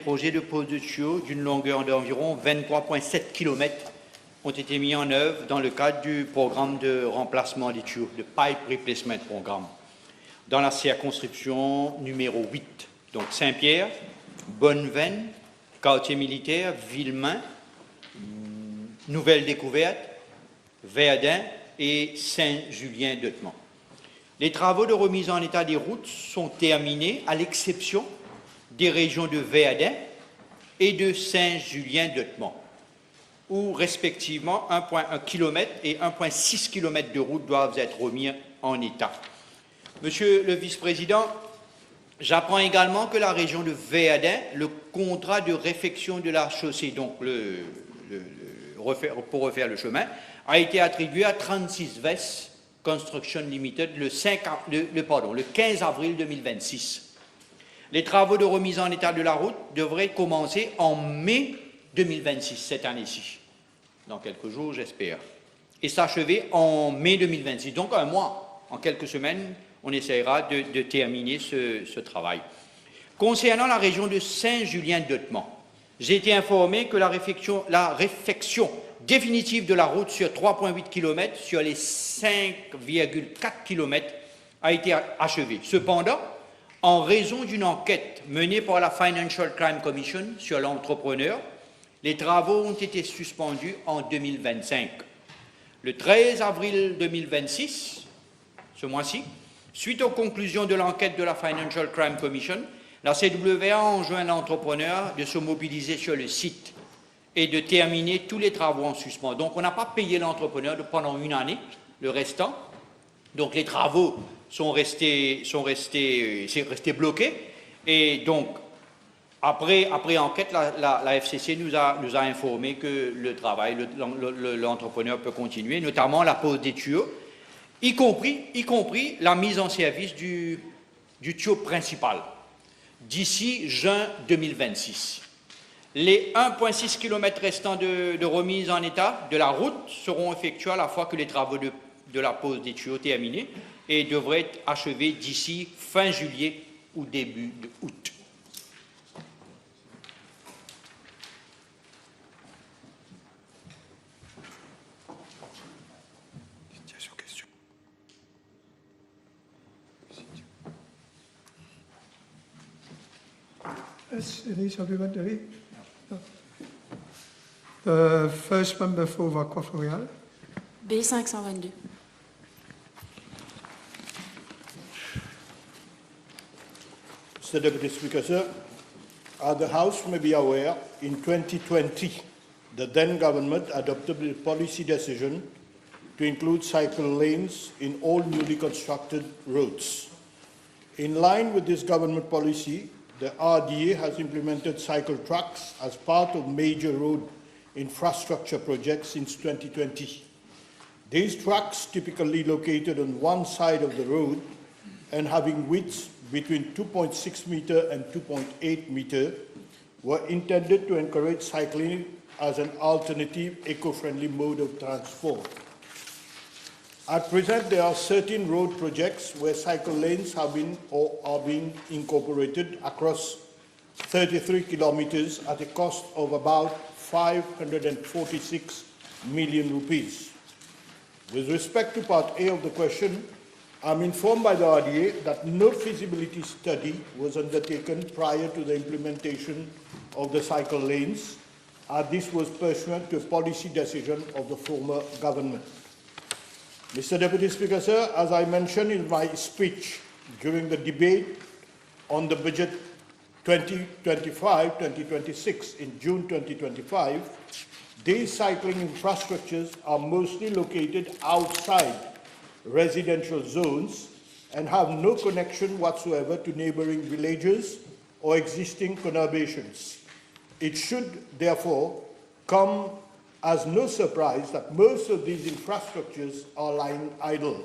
projets de pose de tuyaux d'une longueur d'environ 23,7 km ont été mis en œuvre dans le cadre du programme de remplacement des tuyaux, de Pipe Replacement Programme, dans la circonscription numéro 8. Donc Saint-Pierre, Bonneveine, Quartier militaire, Villemain, Nouvelle Découverte, Verdun et Saint-Julien-d'Eutemont. Les travaux de remise en état des routes sont terminés à l'exception des régions de Verdun et de Saint-Julien-d'Eutemont, où respectivement 1,1 km et 1,6 km de route doivent être remis en état. Monsieur le vice-président, j'apprends également que la région de Verdun, le contrat de réfection de la chaussée, donc pour refaire le chemin, a été attribué à 36 West Construction Limited le 15 avril 2026. Les travaux de remise en état de la route devraient commencer en mai 2026, cette année-ci, dans quelques jours, j'espère, et s'achever en mai 2026. Donc un mois, en quelques semaines, on essaiera de terminer ce travail. Concernant la région de Saint-Julien-d'Eutemont, j'ai été informé que la réfection définitive de la route sur 3,8 km sur les 5,4 km a été achevée. Cependant, en raison d'une enquête menée par la Financial Crime Commission sur l'entrepreneur, les travaux ont été suspendus en 2025. Le 13 avril 2026, ce mois-ci, suite aux conclusions de l'enquête de la Financial Crime Commission, la CWA a enjoint l'entrepreneur de se mobiliser sur le site et de terminer tous les travaux en suspens. Donc, on n'a pas payé l'entrepreneur pendant une année, le restant. Donc, les travaux sont restés bloqués. Et donc, après enquête, la FCC nous a informé que le travail, l'entrepreneur peut continuer, notamment la pose des tuyaux, y compris la mise en service du tuyau principal d'ici juin 2026. Les 1,6 km restants de remise en état de la route seront effectués à la fois que les travaux de la pose des tuyaux terminés et devraient être achevés d'ici fin juillet ou début août. Any supplementary? No. The first member for Waqf Royal. B522. Mr. Deputy Speaker, sir, as the House may be aware, in 2020, the then government adopted a policy decision to include cycle lanes in all newly constructed roads. In line with this government policy, the RDA has implemented cycle tracks as part of major road infrastructure projects since 2020. These tracks, typically located on one side of the road and having widths between 2.6 meter and 2.8 meter, were intended to encourage cycling as an alternative eco-friendly mode of transport. At present, there are certain road projects where cycle lanes have been or are being incorporated across 33 kilometers at a cost of about 546 million rupees. With respect to part A of the question, I'm informed by the RDA that no feasibility study was undertaken prior to the implementation of the cycle lanes, as this was pursuant to a policy decision of the former government. Mr. Deputy Speaker, sir, as I mentioned in my speech during the debate on the budget 2025-2026 in June 2025, these cycling infrastructures are mostly located outside residential zones and have no connection whatsoever to neighboring villages or existing conurbations. It should therefore come as no surprise that most of these infrastructures are lying idle.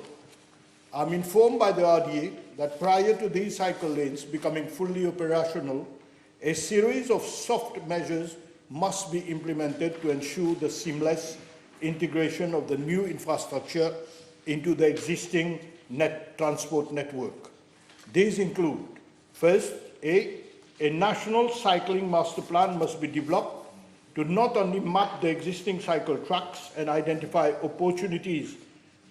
I'm informed by the RDA that prior to these cycle lanes becoming fully operational, a series of soft measures must be implemented to ensure the seamless integration of the new infrastructure into the existing transport network. These include, first, A, a national cycling master plan must be developed to not only map the existing cycle tracks and identify opportunities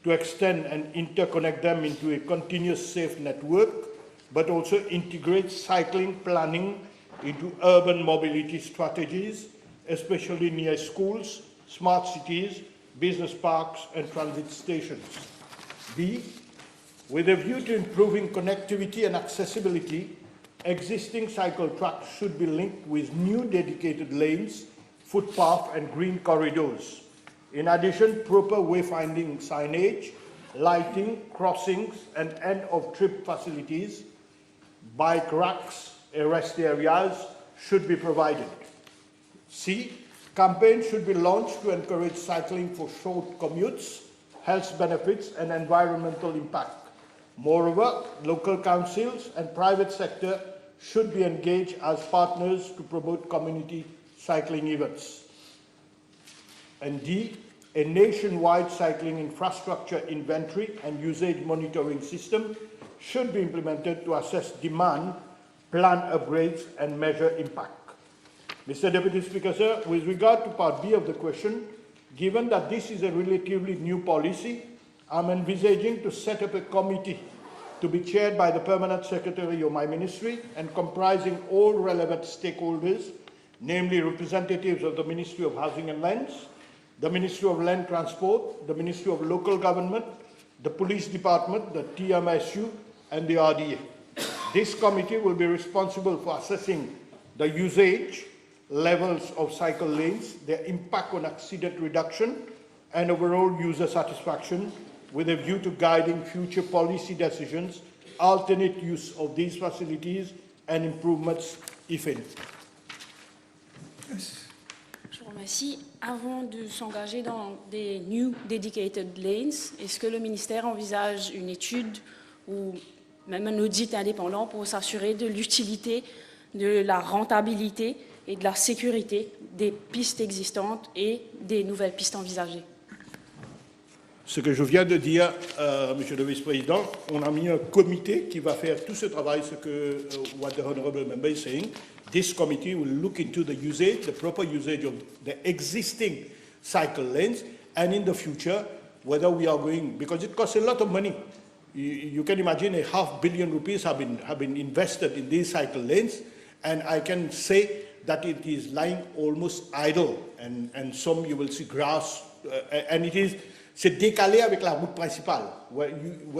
to extend and interconnect them into a continuous safe network, but also integrate cycling planning into urban mobility strategies, especially near schools, smart cities, business parks, and transit stations. B, with a view to improving connectivity and accessibility, existing cycle tracks should be linked with new dedicated lanes, footpath, and green corridors. In addition, proper wayfinding signage, lighting, crossings, and end-of-trip facilities, bike racks, rest areas should be provided. C, campaigns should be launched to encourage cycling for short commutes, health benefits, and environmental impact. Moreover, local councils and private sector should be engaged as partners to promote community cycling events. And D, a nationwide cycling infrastructure inventory and usage monitoring system should be implemented to assess demand, plan upgrades, and measure impact. Mr. Deputy Speaker, sir, with regard to Part B of the question, given that this is a relatively new policy, I'm envisaging to set up a committee to be chaired by the Permanent Secretary of my ministry and comprising all relevant stakeholders, namely representatives of the Ministry of Housing and Lands, the Ministry of Land Transport, the Ministry of Local Government, the Police Department, the TMSU, and the RDA. This committee will be responsible for assessing the usage levels of cycle lanes, their impact on accident reduction, and overall user satisfaction, with a view to guiding future policy decisions, alternate use of these facilities, and improvements, if any. Yes. Je vous remercie. Avant de s'engager dans des new dedicated lanes, est-ce que le ministère envisage une étude ou même un audit indépendant pour s'assurer de l'utilité, de la rentabilité et de la sécurité des pistes existantes et des nouvelles pistes envisagées? Ce que je viens de dire, Monsieur le Vice-président, on a mis un comité qui va faire tout ce travail, ce que what the Honourable Member is saying. This committee will look into the usage, the proper usage of the existing cycle lanes, and in the future, whether we are going, because it costs a lot of money. You can imagine ₹500 million have been invested in these cycle lanes, and I can say that it is lying almost idle, and some you will see grass, and c'est décalé avec la route principale.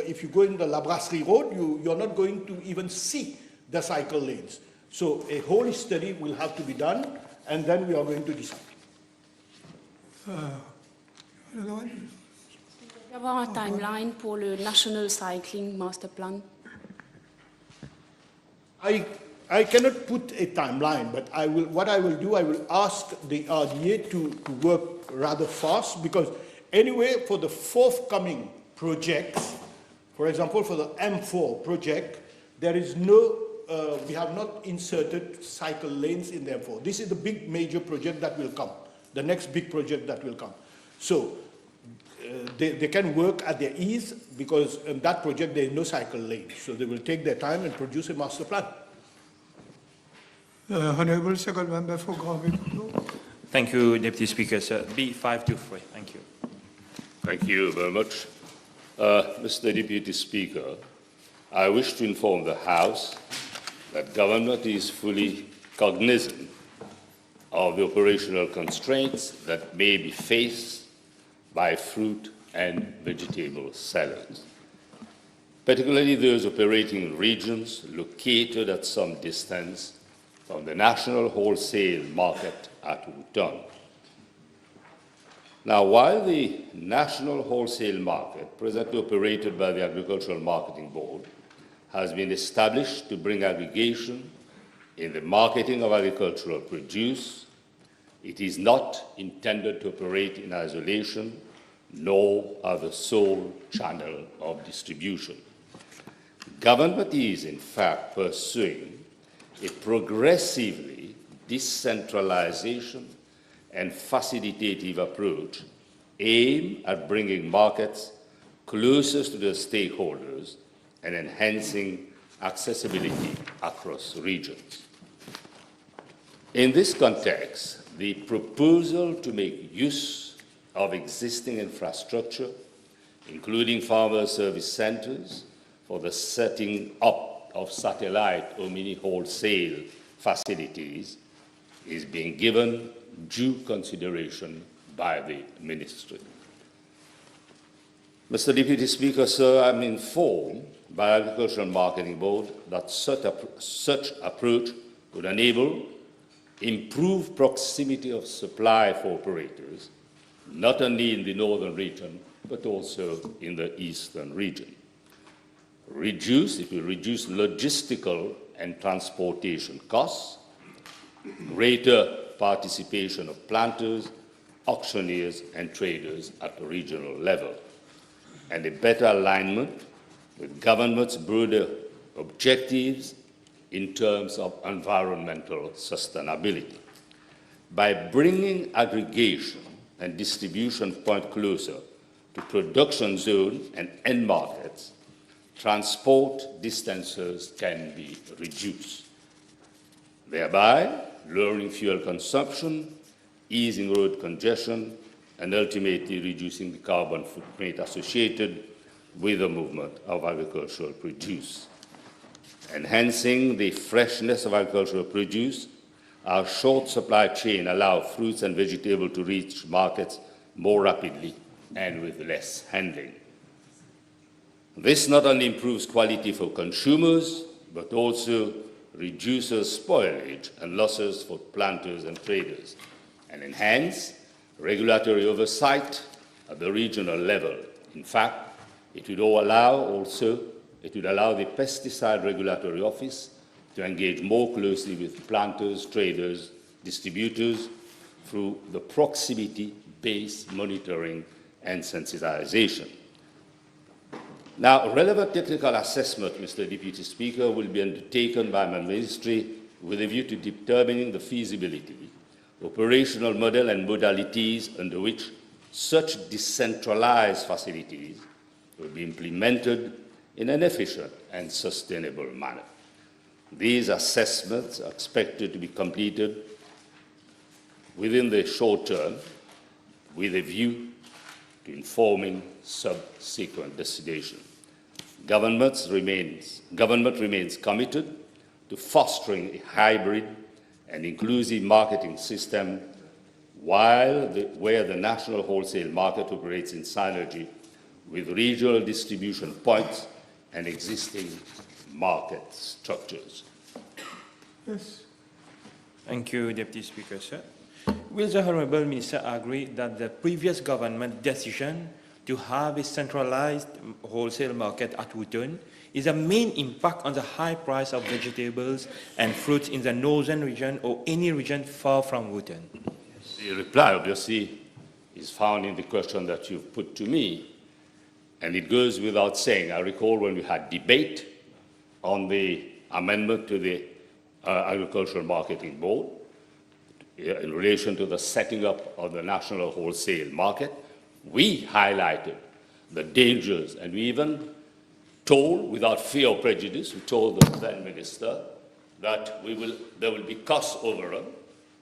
If you go in the La Brasserie Road, you're not going to even see the cycle lanes. So a whole study will have to be done, and then we are going to decide. Another one? Il y avoir un timeline pour le National Cycling Master Plan? I cannot put a timeline, but what I will do, I will ask the RDA to work rather fast, because anyway, for the forthcoming projects, for example, for the M4 project, there is no, we have not inserted cycle lanes in the M4. This is the big major project that will come, the next big project that will come. So they can work at their ease, because in that project there is no cycle lane. So they will take their time and produce a master plan. Honourable Second Member for Granville. Thank you, Deputy Speaker. Sir, B523. Thank you. Thank you very much. Mr. Deputy Speaker, I wish to inform the House that government is fully cognizant of the operational constraints that may be faced by fruit and vegetable sellers, particularly those operating in regions located at some distance from the national wholesale market at Wotton. Now, while the national wholesale market, presently operated by the Agricultural Marketing Board, has been established to bring aggregation in the marketing of agricultural produce, it is not intended to operate in isolation, nor as the sole channel of distribution. Government is, in fact, pursuing a progressively decentralization and facilitative approach aimed at bringing markets closer to the stakeholders and enhancing accessibility across regions. In this context, the proposal to make use of existing infrastructure, including farmer service centers, for the setting up of satellite or mini wholesale facilities is being given due consideration by the Ministry. Mr. Deputy Speaker, sir, I'm informed by Agricultural Marketing Board that such approach would enable improved proximity of supply for operators, not only in the northern region, but also in the eastern region. It will reduce logistical and transportation costs, greater participation of planters, auctioneers, and traders at the regional level, and a better alignment with government's broader objectives in terms of environmental sustainability. By bringing aggregation and distribution point closer to production zone and end markets, transport distances can be reduced, thereby lowering fuel consumption, easing road congestion, and ultimately reducing the carbon footprint associated with the movement of agricultural produce. Enhancing the freshness of agricultural produce, our short supply chain allows fruits and vegetables to reach markets more rapidly and with less handling. This not only improves quality for consumers, but also reduces spoilage and losses for planters and traders, and enhance regulatory oversight at the regional level. In fact, it would allow the Pesticide Regulatory Office to engage more closely with planters, traders, distributors through the proximity-based monitoring and sensitization. Now, relevant technical assessment, Mr. Deputy Speaker, will be undertaken by my ministry with a view to determining the feasibility, operational model and modalities under which such decentralized facilities will be implemented in an efficient and sustainable manner. These assessments are expected to be completed within the short term with a view to informing subsequent decision. Government remains committed to fostering a hybrid and inclusive marketing system where the national wholesale market operates in synergy with regional distribution points and existing market structures. Yes. Thank you, Deputy Speaker, sir. Will the Honourable Minister agree that the previous government decision to have a centralized wholesale market at Wootton is a main impact on the high price of vegetables and fruits in the northern region or any region far from Wootton? The reply, obviously, is found in the question that you've put to me, and it goes without saying. I recall when we had debate on the amendment to the Agricultural Marketing Board in relation to the setting up of the national wholesale market, we highlighted the dangers, and we even told, without fear or prejudice, we told the then minister that there will be cost overrun.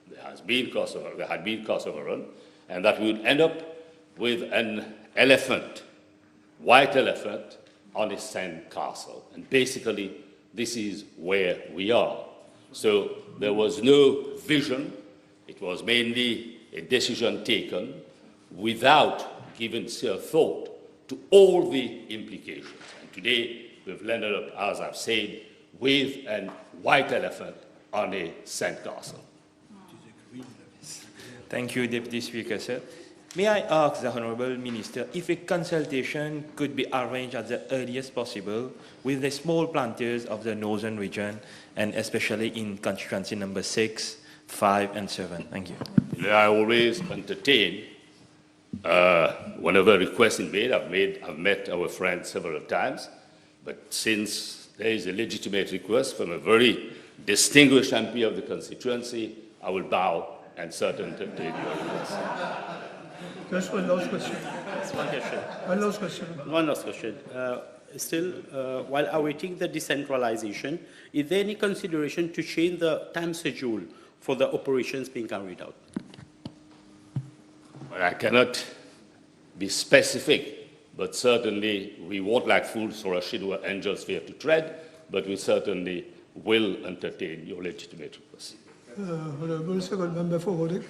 There had been cost overrun, and that we would end up with an elephant, white elephant, on a sand castle. And basically, this is where we are. So there was no vision. It was mainly a decision taken without giving thought to all the implications. And today, we've landed up, as I've said, with a white elephant on a sandcastle. Thank you, Deputy Speaker, sir. May I ask the Honourable Minister if a consultation could be arranged at the earliest possible with the small planters of the northern region, and especially in constituency number 6, 5, and 7? Thank you. I always entertain whenever request is made. I've met our friends several times, but since there is a legitimate request from a very distinguished MP of the constituency, I will bow and certainly take your request. Just one last question. One question. One last question. One last question. Still, while awaiting the decentralization, is there any consideration to change the time schedule for the operations being carried out? Well, I cannot be specific, but certainly we won't like fools for a shit who are angels fear to tread, but we certainly will entertain your legitimate request. Honourable Second Member for Rodrigues.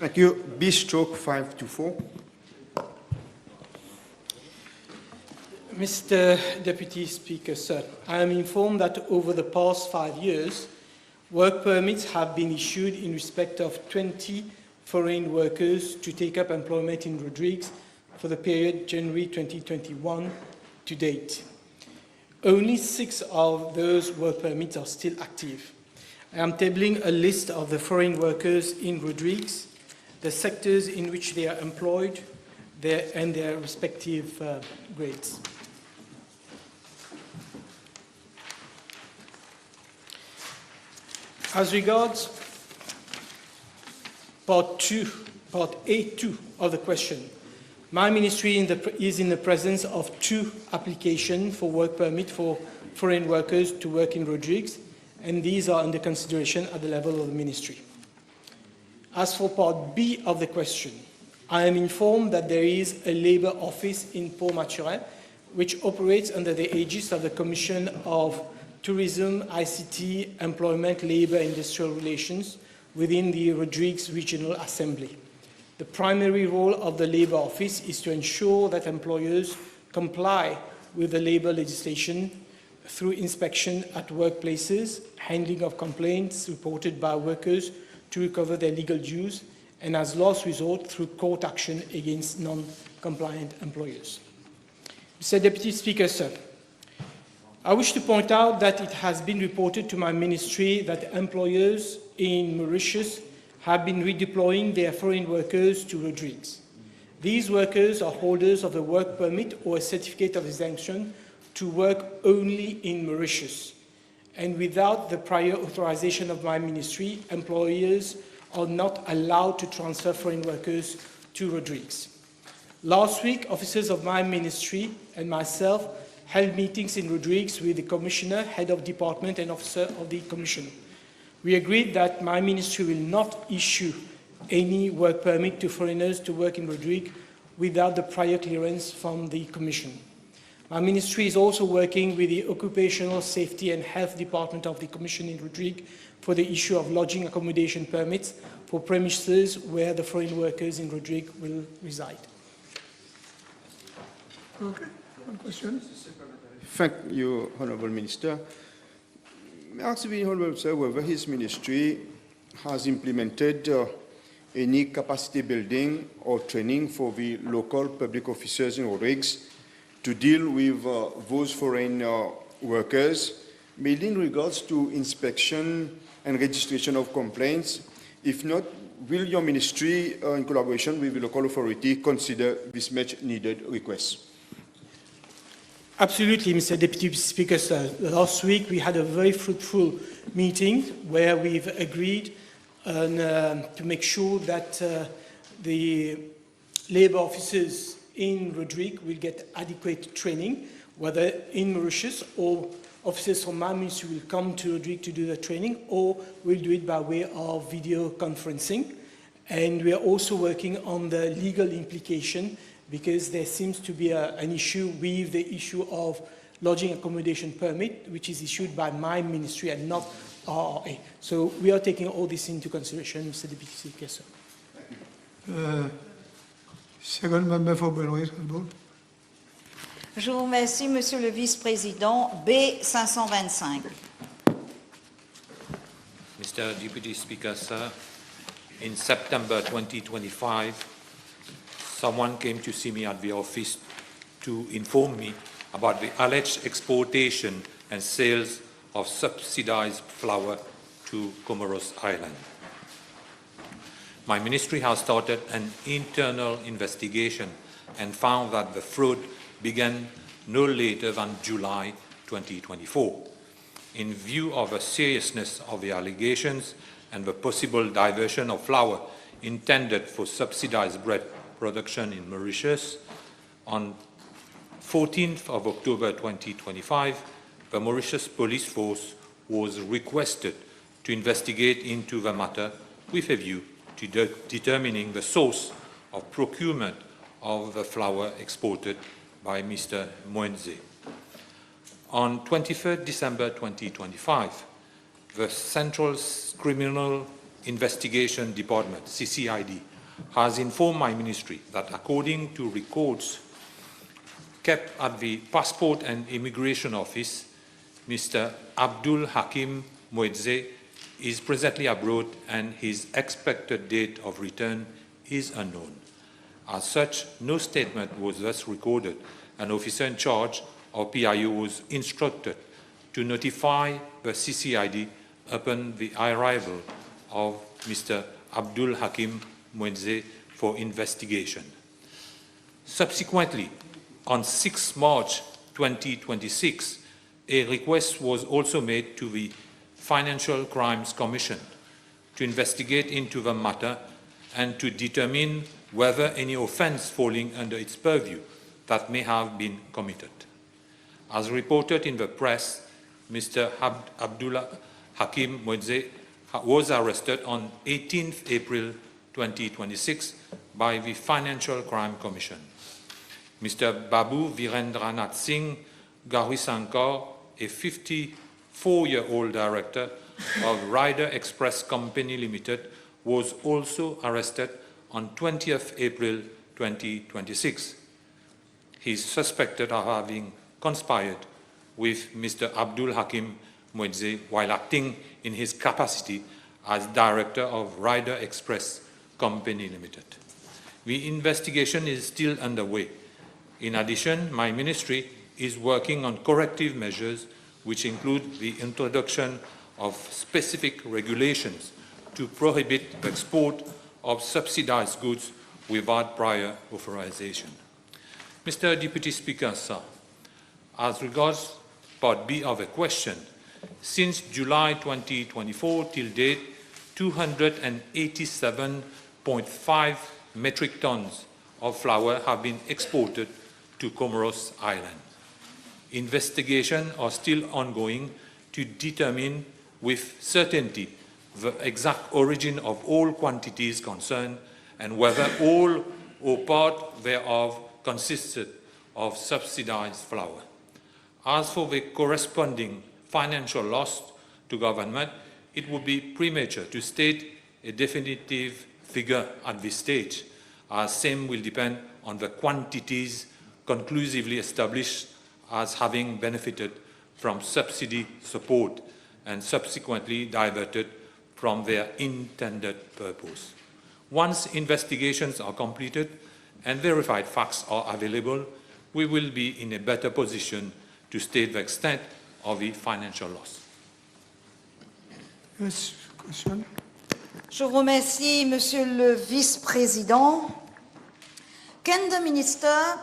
Thank you. B-stroke 524. Mr. Deputy Speaker, sir, I am informed that over the past 5 years, work permits have been issued in respect of 20 foreign workers to take up employment in Rodrigues for the period January 2021 to date. Only 6 of those work permits are still active. I am tabling a list of the foreign workers in Rodrigues, the sectors in which they are employed, and their respective grades. As regards Part A2 of the question, my ministry is in the presence of 2 applications for work permit for foreign workers to work in Rodrigues, and these are under consideration at the level of the ministry. As for Part B of the question, I am informed that there is a labour office in Port-Maturin which operates under the aegis of the Commission of Tourism, ICT, Employment, Labour, Industrial Relations within the Rodrigues Regional Assembly. The primary role of the Labour Office is to ensure that employers comply with the labour legislation through inspection at workplaces, handling of complaints reported by workers to recover their legal dues, and as last resort through court action against non-compliant employers. Mr. Deputy Speaker, sir, I wish to point out that it has been reported to my ministry that employers in Mauritius have been redeploying their foreign workers to Rodrigues. These workers are holders of a work permit or a certificate of exemption to work only in Mauritius. And without the prior authorization of my ministry, employers are not allowed to transfer foreign workers to Rodrigues. Last week, officers of my ministry and myself held meetings in Rodrigues with the Commissioner, Head of Department and Officer of the Commission. We agreed that my ministry will not issue any work permit to foreigners to work in Rodrigues without the prior clearance from the Commission. My ministry is also working with the Occupational Safety and Health Department of the Commission in Rodrigues for the issue of lodging accommodation permits for premises where the foreign workers in Rodrigues will reside. Okay, one question. Thank you, Honourable Minister. May I ask the Honourable Sir whether his ministry has implemented any capacity building or training for the local public officers in Rodrigues to deal with those foreign workers, mainly in regards to inspection and registration of complaints. If not, will your ministry, in collaboration with the local authority, consider this much needed request? Absolutely, Mr. Deputy Speaker, sir. Last week we had a very fruitful meeting where we've agreed to make sure that the labour officers in Rodrigues will get adequate training, whether in Mauritius or officers from my ministry will come to Rodrigues to do the training, or we'll do it by way of video conferencing. And we are also working on the legal implication, because there seems to be an issue with the issue of lodging accommodation permit, which is issued by my ministry and not RRA. So we are taking all this into consideration, Mr. Deputy Speaker, sir. Second member for Benoît. Je vous remercie, Monsieur le Vice-président. B525. Mr. Deputy Speaker, sir, in September 2025, someone came to see me at the office to inform me about the alleged exportation and sales of subsidized flour to Comoros Island. My ministry has started an internal investigation and found that the fraud began no later than July 2024. In view of the seriousness of the allegations and the possible diversion of flour intended for subsidized bread production in Mauritius, on 14th of October 2025, the Mauritius Police Force was requested to investigate into the matter with a view to determining the source of procurement of the flour exported by Mr. Mwendze. On 23rd December 2025, the Central Criminal Investigation Department, CCID, has informed my ministry that according to records kept at the Passport and Immigration Office, Mr. Abdul Hakim Mwendze is presently abroad and his expected date of return is unknown. As such, no statement was thus recorded. An officer in charge of PIO was instructed to notify the CCID upon the arrival of Mr. Abdul Hakim Mwendze for investigation. Subsequently, on 6 March 2026, a request was also made to the Financial Crimes Commission to investigate into the matter and to determine whether any offence falling under its purview that may have been committed. As reported in the press, Mr. Abdullah Hakim Mwendze was arrested on 18th April 2026 by the Financial Crime Commission. Mr. Babu Virendranath Singh Gaurisankar, a 54-year-old director of Rider Express Company Limited, was also arrested on 20th April 2026. He is suspected of having conspired with Mr. Abdul Hakim Mwendze while acting in his capacity as director of Rider Express Company Limited. The investigation is still underway. In addition, my ministry is working on corrective measures which include the introduction of specific regulations to prohibit the export of subsidized goods without prior authorization. Mr. Deputy Speaker, sir, as regards Part B of the question, since July 2024 till date, 287.5 metric tons of flour have been exported to Comoros Island. Investigations are still ongoing to determine with certainty the exact origin of all quantities concerned and whether all or part thereof consisted of subsidized flour. As for the corresponding financial loss to government, it would be premature to state a definitive figure at this stage, as same will depend on the quantities conclusively established as having benefited from subsidy support and subsequently diverted from their intended purpose. Once investigations are completed and verified facts are available, we will be in a better position to state the extent of the financial loss. Yes, question. Je vous remercie, Monsieur le Vice-président. Can the Minister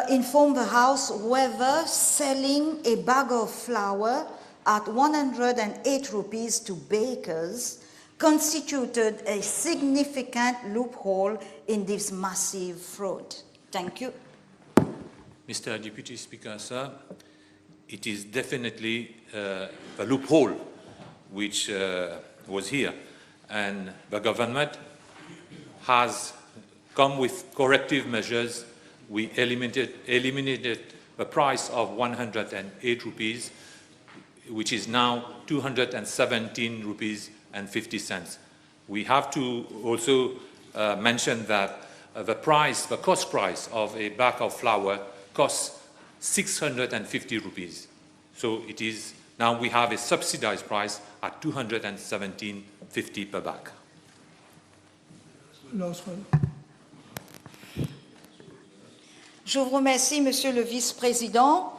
inform the House whether selling a bag of flour at 108 rupees to bakers constituted a significant loophole in this massive fraud? Thank you. Mr. Deputy Speaker, sir, it is definitely a loophole which was here, and the government has come with corrective measures. We eliminated the price of 108 rupees, which is now 217 rupees and 50 cents. We have to also mention that the cost price of a bag of flour costs 650 rupees. So it is, now we have a subsidized price at 217.50 per bag. Last one. Je vous remercie, Monsieur le Vice-président.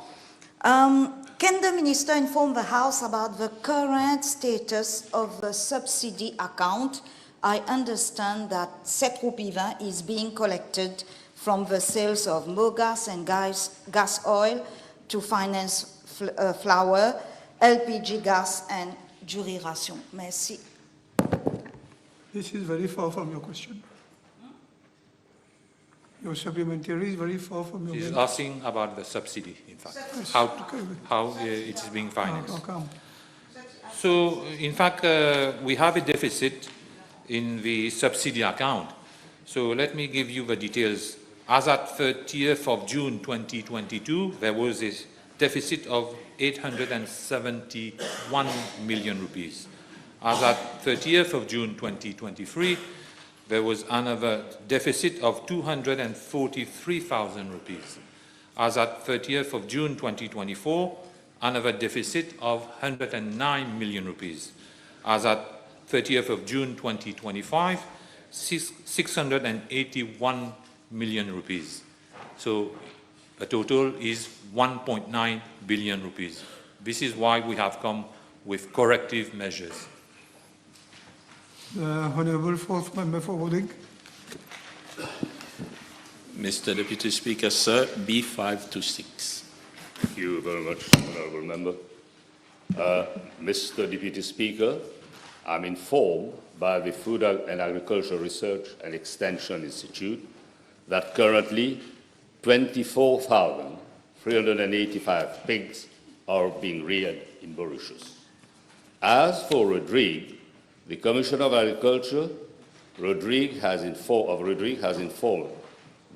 Can the Minister inform the House about the current status of the subsidy account? I understand that 7 rupees 20 is being collected from the sales of mogas and gas oil to finance flour, LPG gas and jury ration. Merci. This is very far from your question. Your supplementary is very far from your She's question. asking about the subsidy, in fact, Yes, how okay. how it is being financed. How come? So, in fact, we have a deficit in the subsidy account. So let me give you the details. As at 30th of June 2022, there was a deficit of 871 million rupees. As at 30th of June 2023, there was another deficit of 243,000 rupees. As at 30th of June 2024, another deficit of 109 million rupees. As at 30th of June 2025, 681 million rupees. So the total is 1.9 billion rupees. This is why we have come with corrective measures. The Honourable Fourth Member for Rodrigues. Mr. Deputy Speaker, sir, B526. Thank you very much, Honourable Member. Mr. Deputy Speaker, I'm informed by the Food and Agriculture Research and Extension Institute that currently 24,385 pigs are being reared in Mauritius. As for Rodrigues, the Commissioner of Agriculture, Rodrigues has informed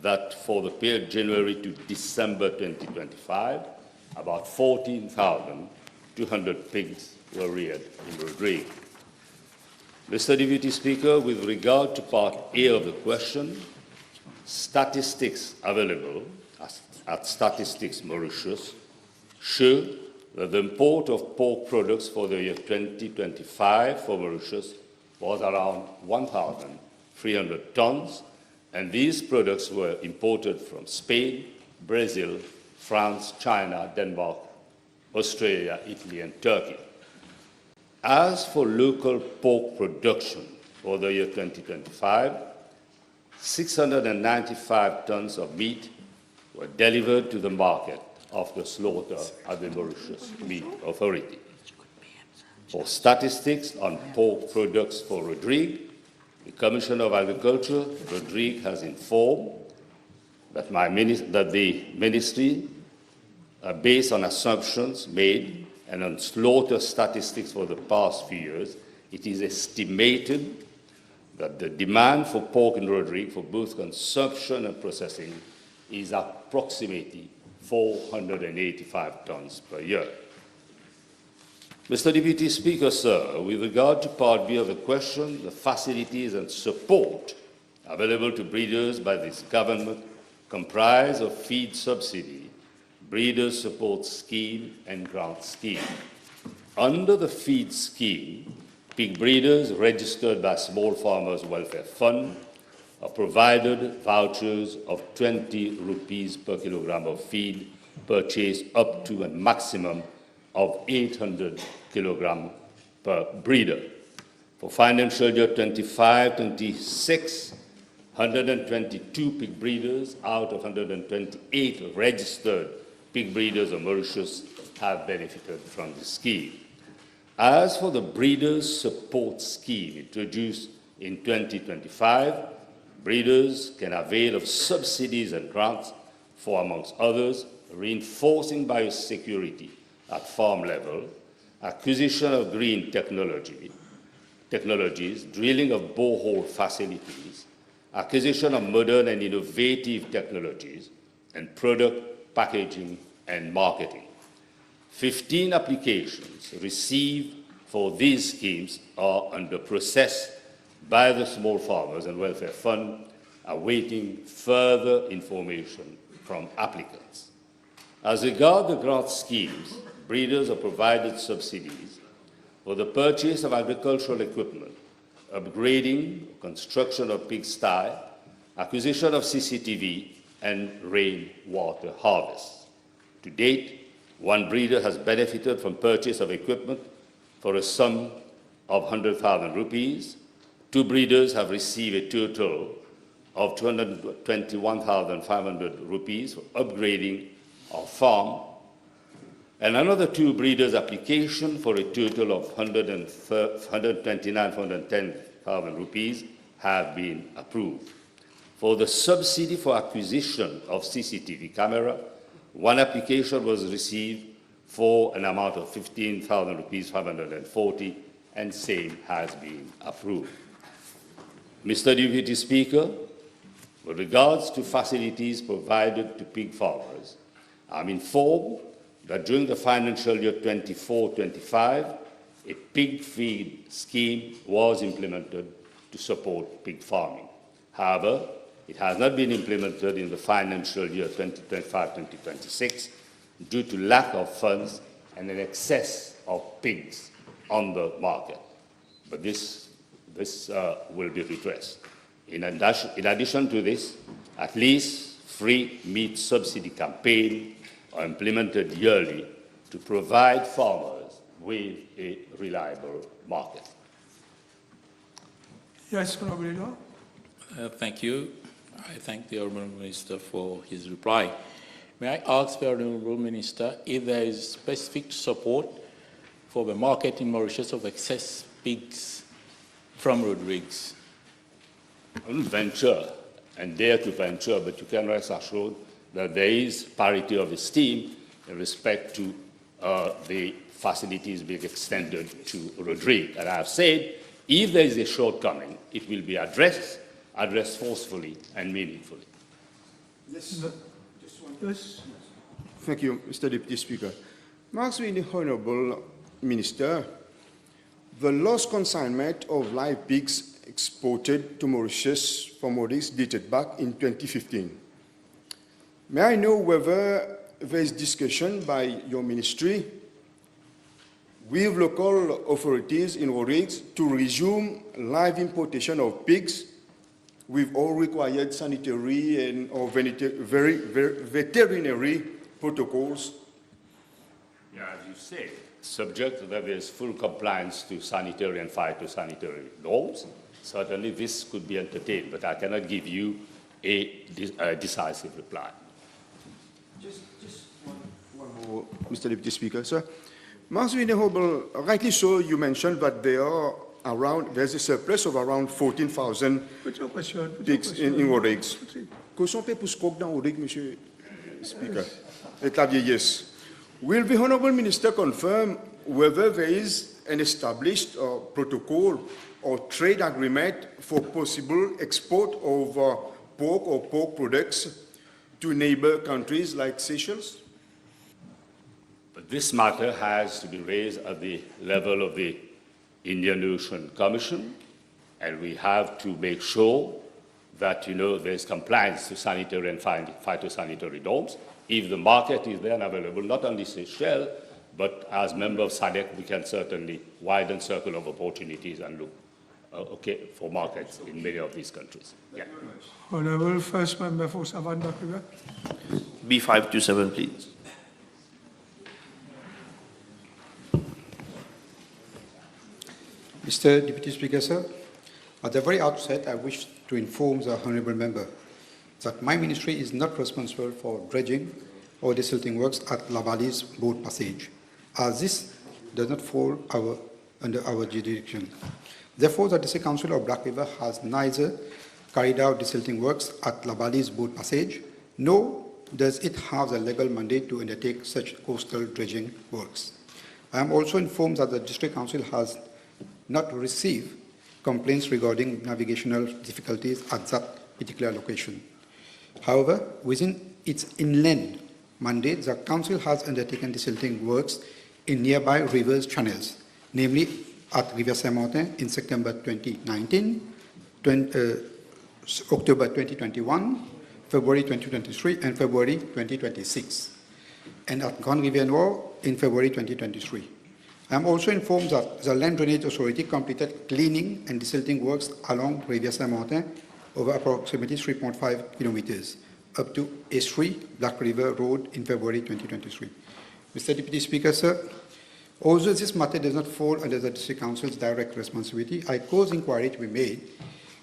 that for the period January to December 2025, about 14,200 pigs were reared in Rodrigues. Mr. Deputy Speaker, with regard to Part A of the question, statistics available at Statistics Mauritius show that the import of pork products for the year 2025 for Mauritius was around 1,300 tons, and these products were imported from Spain, Brazil, France, China, Denmark, Australia, Italy, and Turkey. As for local pork production for the year 2025, 695 tons of meat were delivered to the market after slaughter at the Mauritius Meat Authority. For statistics on pork products for Rodrigues, the Commissioner of Agriculture, Rodrigues, has informed that the Ministry, based on assumptions made and on slaughter statistics for the past few years, it is estimated that the demand for pork in Rodrigues for both consumption and processing is approximately 485 tons per year. Mr. Deputy Speaker, sir, with regard to Part B of the question, the facilities and support available to breeders by this government comprise of feed subsidy, breeders support scheme, and grant scheme. Under the feed scheme, pig breeders registered by Small Farmers Welfare Fund are provided vouchers of 20 rupees per kilogram of feed purchased up to a maximum of 800 kilograms per breeder. For financial year 25-26, 122 pig breeders out of 128 registered pig breeders of Mauritius have benefited from the scheme. As for the Breeders' Support Scheme introduced in 2025, breeders can avail of subsidies and grants for, amongst others, reinforcing biosecurity at farm level, acquisition of green technologies, drilling of borehole facilities, acquisition of modern and innovative technologies, and product packaging and marketing. 15 applications received for these schemes are under process by the Small Farmers and Welfare Fund, awaiting further information from applicants. As regards the grant schemes, breeders are provided subsidies for the purchase of agricultural equipment, upgrading, construction of pigsty, acquisition of CCTV, and rainwater harvest. To date, one breeder has benefited from purchase of equipment for a sum of 100,000 rupees. Two breeders have received a total of 221,500 rupees for upgrading our farm, and another two breeders' application for a total of 129,410,000 rupees have been approved. For the subsidy for acquisition of CCTV camera, one application was received for an amount of 15,000 rupees 540, and same has been approved. Mr. Deputy Speaker, with regards to facilities provided to pig farmers, I'm informed that during the financial year 24-25, a pig feed scheme was implemented to support pig farming. However, it has not been implemented in the financial year 2025-2026 due to lack of funds and an excess of pigs on the market. But this will be redressed. In addition to this, at least free meat subsidy campaigns are implemented yearly to provide farmers with a reliable market. Yes, Honorable Leader. Thank you. I thank the Honourable Minister for his reply. May I ask the Honourable Minister if there is specific support for the market in Mauritius of excess pigs from Rodrigues? I wouldn't venture and dare to venture, but you can rest assured that there is parity of esteem in respect to the facilities being extended to Rodrigues. And I have said, if there is a shortcoming, it will be addressed forcefully and meaningfully. Yes. Thank you, Mr. Deputy Speaker. Marks with the Honourable Minister, the lost consignment of live pigs exported to Mauritius from Rodrigues dated back in 2015. May I know whether there is discussion by your ministry with local authorities in Rodrigues to resume live importation of pigs with all required sanitary and or veterinary protocols? Yeah, as you say, subject to that there is full compliance to sanitary and phytosanitary norms, certainly this could be entertained, but I cannot give you a decisive reply. Just one more, Mr. Deputy Speaker, sir. Marks Honorable, rightly so, you mentioned that there's a surplus of around 14,000 pigs in Rodrigues. Question pour scope dans Rodrigues, Monsieur Speaker. Yes. Will the Honourable Minister confirm whether there is an established protocol or trade agreement for possible export of pork or pork products to neighbor countries like Seychelles? But this matter has to be raised at the level of the Indian Ocean Commission, and we have to make sure that, there's compliance to sanitary and phytosanitary norms. If the market is there and available, not only Seychelles, but as member of SADC, we can certainly widen circle of opportunities and look for markets in many of these countries. Yeah. Honourable First Member for Savannah River. B527, please. Mr. Deputy Speaker, sir, at the very outset, I wish to inform the Honourable Member that my ministry is not responsible for dredging or desilting works at Labalis boat passage, as this does not fall under our jurisdiction. Therefore, the District Council of Black River has neither carried out desilting works at Labalis boat passage, nor does it have the legal mandate to undertake such coastal dredging works. I am also informed that the District Council has not received complaints regarding navigational difficulties at that particular location. However, within its inland mandate, the Council has undertaken desilting works in nearby rivers channels, namely at Rivière Saint-Martin in September 2019, October 2021, February 2023, and February 2026, and at Grand Rivière Noire in February 2023. I am also informed that the Land Drainage Authority completed cleaning and desilting works along Rivière Saint-Martin over approximately 3.5 kilometers up to S3 Black River Road in February 2023. Mr. Deputy Speaker, sir, although this matter does not fall under the District Council's direct responsibility, I cause inquiry to be made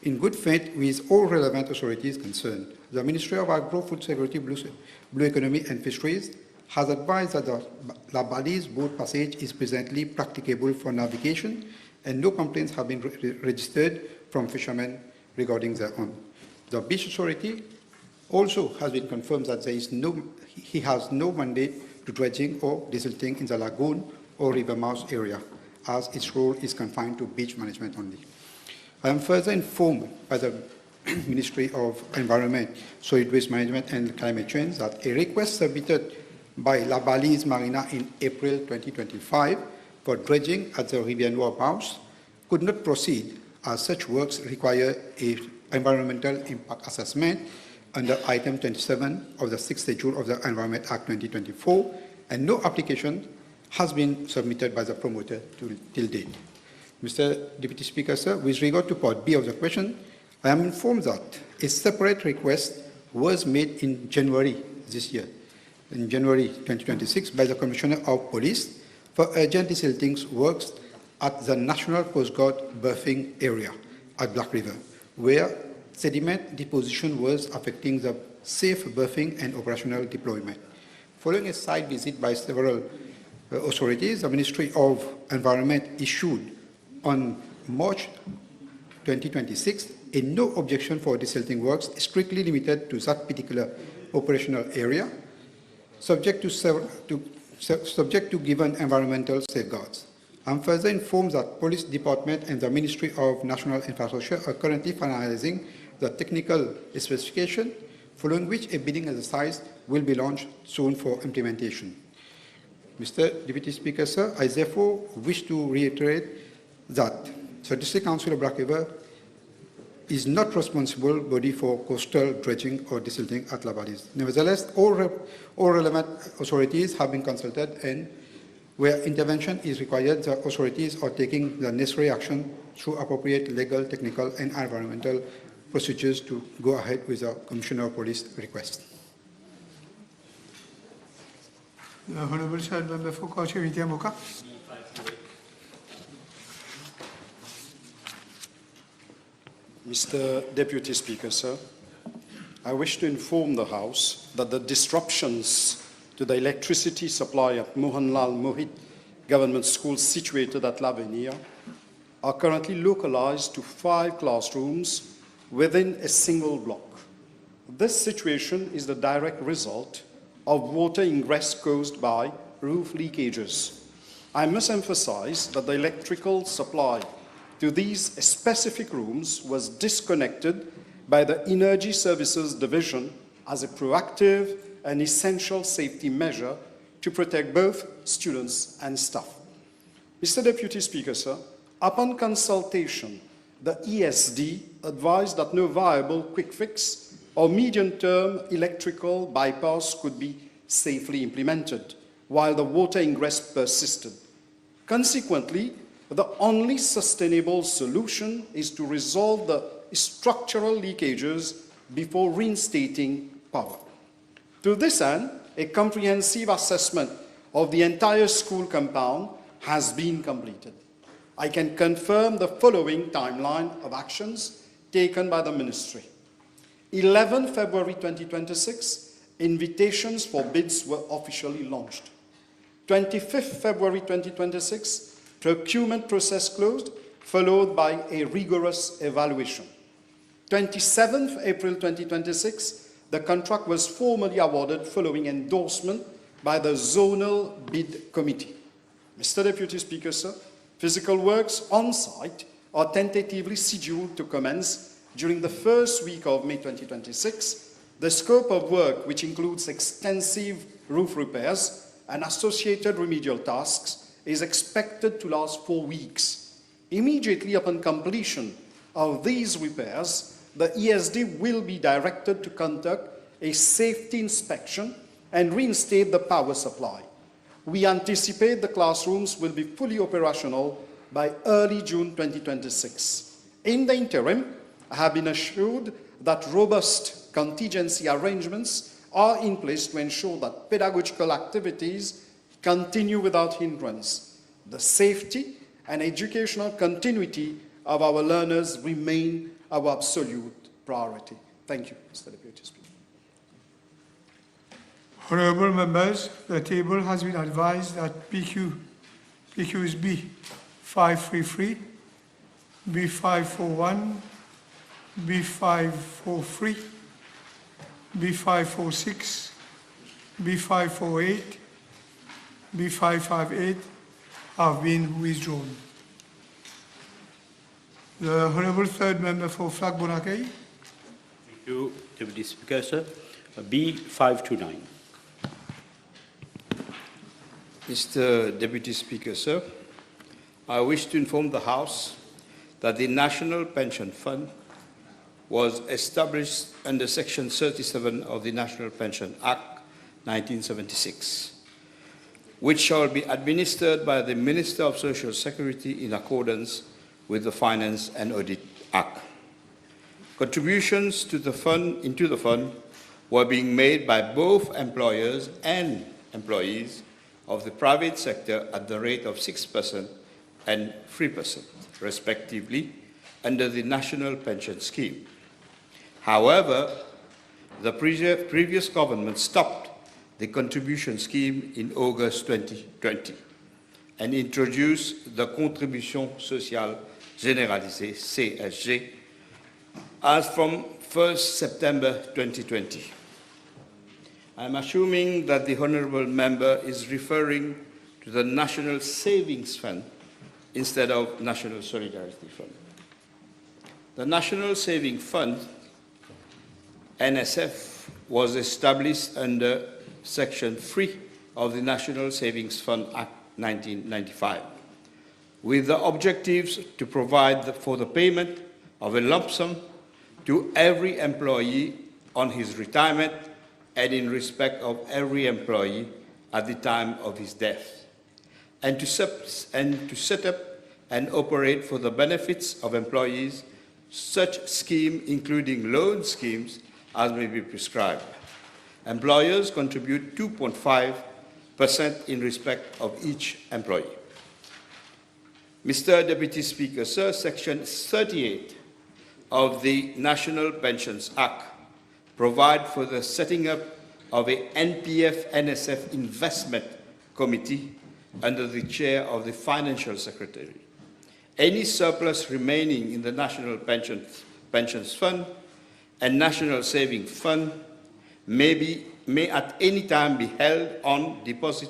in good faith with all relevant authorities concerned. The Ministry of Agro, Food Security, Blue Economy and Fisheries has advised that the Labalis boat passage is presently practicable for navigation, and no complaints have been registered from fishermen regarding thereon. The Beach Authority also has been confirmed that he has no mandate to dredging or desilting in the lagoon or river mouth area, as its role is confined to beach management only. I am further informed by the Ministry of Environment, Solid Waste Management and Climate Change that a request submitted by La Balise Marina in April 2025 for dredging at the Rivière Noire mouth could not proceed, as such works require an environmental impact assessment under item 27 of the 6th schedule of the Environment Act 2024, and no application has been submitted by the promoter till date. Mr. Deputy Speaker, sir, with regard to part B of the question, I am informed that a separate request was made in January this year, in January 2026, by the Commissioner of Police for urgent desilting works at the National Coast Guard berthing area at Black River, where sediment deposition was affecting the safe berthing and operational deployment. Following a site visit by several authorities, the Ministry of Environment issued on March 2026 a no objection for desilting works strictly limited to that particular operational area, subject to given environmental safeguards. I am further informed that Police Department and the Ministry of National Infrastructure are currently finalizing the technical specification, following which a bidding exercise will be launched soon for implementation. Mr. Deputy Speaker, sir, I therefore wish to reiterate that the District Council of Black River is not responsible body for coastal dredging or desilting at La Balise. Nevertheless, all relevant authorities have been consulted, and where intervention is required, the authorities are taking the necessary action through appropriate legal, technical, and environmental procedures to go ahead with the Commissioner of Police request. The Honourable Shadow Member for Kaushal Moka. Mr. Deputy Speaker, sir, I wish to inform the House that the disruptions to the electricity supply at Mohanlal Mohit Government School situated at L'Avenir are currently localized to 5 classrooms within a single block. This situation is the direct result of water ingress caused by roof leakages. I must emphasize that the electrical supply to these specific rooms was disconnected by the Energy Services Division as a proactive and essential safety measure to protect both students and staff. Mr. Deputy Speaker, sir, upon consultation, the ESD advised that no viable quick fix or medium-term electrical bypass could be safely implemented while the water ingress persisted. Consequently, the only sustainable solution is to resolve the structural leakages before reinstating power. To this end, a comprehensive assessment of the entire school compound has been completed. I can confirm the following timeline of actions taken by the Ministry. 11 February 2026, invitations for bids were officially launched. 25th February 2026, procurement process closed, followed by a rigorous evaluation. 27th April 2026, the contract was formally awarded following endorsement by the Zonal Bid Committee. Mr. Deputy Speaker, sir, physical works on site are tentatively scheduled to commence during the first week of May 2026. The scope of work, which includes extensive roof repairs and associated remedial tasks, is expected to last 4 weeks. Immediately upon completion of these repairs, the ESD will be directed to conduct a safety inspection and reinstate the power supply. We anticipate the classrooms will be fully operational by early June 2026. In the interim, I have been assured that robust contingency arrangements are in place to ensure that pedagogical activities continue without hindrance. The safety and educational continuity of our learners remain our absolute priority. Thank you, Mr. Deputy Speaker. Honourable members, the table has been advised that PQ is B533, B541, B543, B546, B548, B558 have been withdrawn. The Honourable Third Member for Flacq Bonacay. Thank you, Deputy Speaker, sir. B529. Mr. Deputy Speaker, sir, I wish to inform the House that the National Pension Fund was established under Section 37 of the National Pension Act 1976, which shall be administered by the Minister of Social Security in accordance with the Finance and Audit Act. Contributions to the fund, into the fund were being made by both employers and employees of the private sector at the rate of 6% and 3%, respectively, under the National Pension Scheme. However, the previous government stopped the contribution scheme in August 2020 and introduced the Contribution Sociale Généralisée, CSG, as from 1st September 2020. I'm assuming that the Honourable Member is referring to the National Savings Fund instead of National Solidarity Fund. The National Savings Fund, NSF, was established under Section 3 of the National Savings Fund Act 1995, with the objectives to provide for the payment of a lump sum to every employee on his retirement and in respect of every employee at the time of his death, and to set up and operate for the benefits of employees such scheme, including loan schemes, as may be prescribed. Employers contribute 2.5% in respect of each employee. Mr. Deputy Speaker, sir, Section 38 of the National Pensions Act provide for the setting up of a NPF-NSF investment committee under the chair of the Financial Secretary. Any surplus remaining in the National Pensions Fund and National Savings Fund may at any time be held on deposit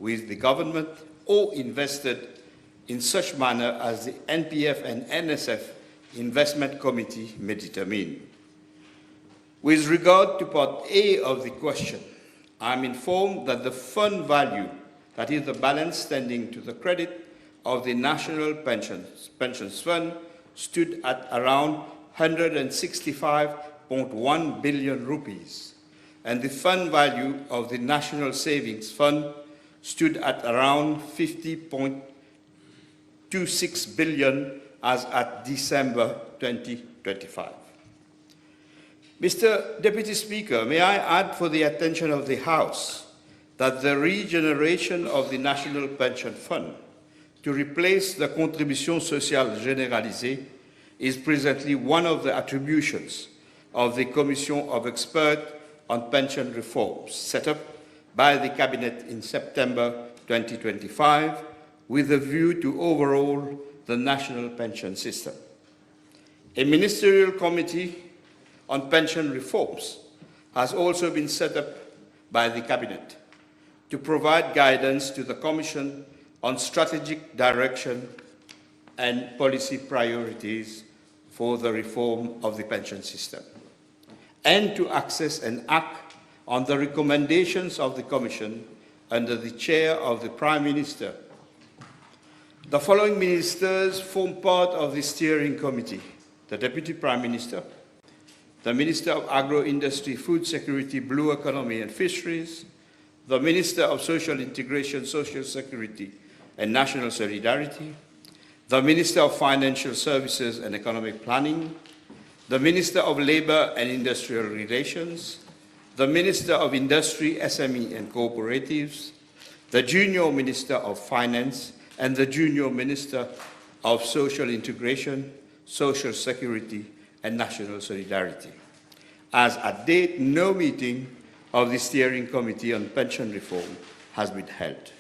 with the government or invested in such manner as the NPF and NSF Investment Committee may determine. With regard to Part A of the question, I am informed that the fund value, that is the balance standing to the credit of the National Pensions Fund, stood at around 165.1 billion rupees, and the fund value of the National Savings Fund stood at around 50.26 billion as at December 2025. Mr. Deputy Speaker, may I add for the attention of the House that the regeneration of the National Pension Fund to replace the Contribution Sociale Généralisée is presently one of the attributions of the Commission of Experts on Pension Reforms set up by the Cabinet in September 2025 with a view to overhaul the national pension system. A ministerial committee on pension reforms has also been set up by the Cabinet to provide guidance to the Commission on strategic direction and policy priorities for the reform of the pension system, and to access and act on the recommendations of the Commission under the chair of the Prime Minister. The following ministers form part of the steering committee: the Deputy Prime Minister, the Minister of Agro-Industry, Food Security, Blue Economy and Fisheries, the Minister of Social Integration, Social Security and National Solidarity, the Minister of Financial Services and Economic Planning, the Minister of Labour and Industrial Relations, the Minister of Industry, SME and Cooperatives, the Junior Minister of Finance, and the Junior Minister of Social Integration, Social Security and National Solidarity. As at date, no meeting of the Steering Committee on Pension Reform has been held.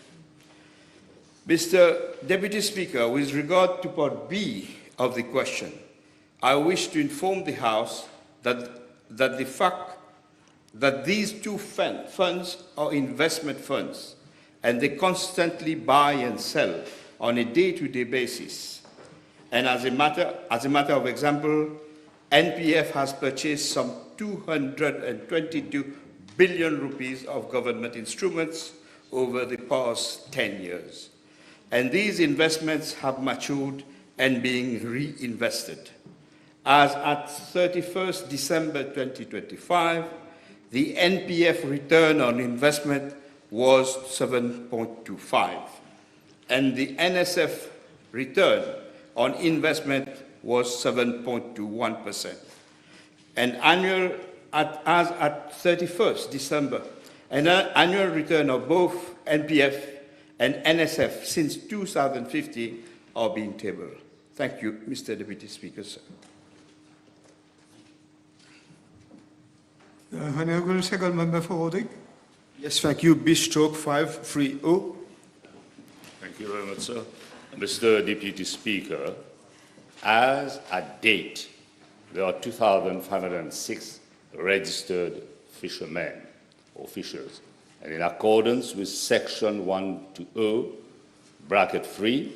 Mr. Deputy Speaker, with regard to Part B of the question, I wish to inform the House that the fact that these two funds are investment funds and they constantly buy and sell on a day-to-day basis. And as a matter of example, NPF has purchased some 222 billion rupees of government instruments over the past 10 years. And these investments have matured and being reinvested. As at 31st December 2025, the NPF return on investment was 7.25, and the NSF return on investment was 7.21%. And as at 31st December, an annual return of both NPF and NSF since 2015 are being tabled. Thank you, Mr. Deputy Speaker, sir. The Honourable Second Member for Rodrigues. Yes, thank you. B-stroke 530. Thank you very much, sir. Mr. Deputy Speaker, as at date, there are 2,506 registered fishermen or fishers. And in accordance with Section 120, bracket 3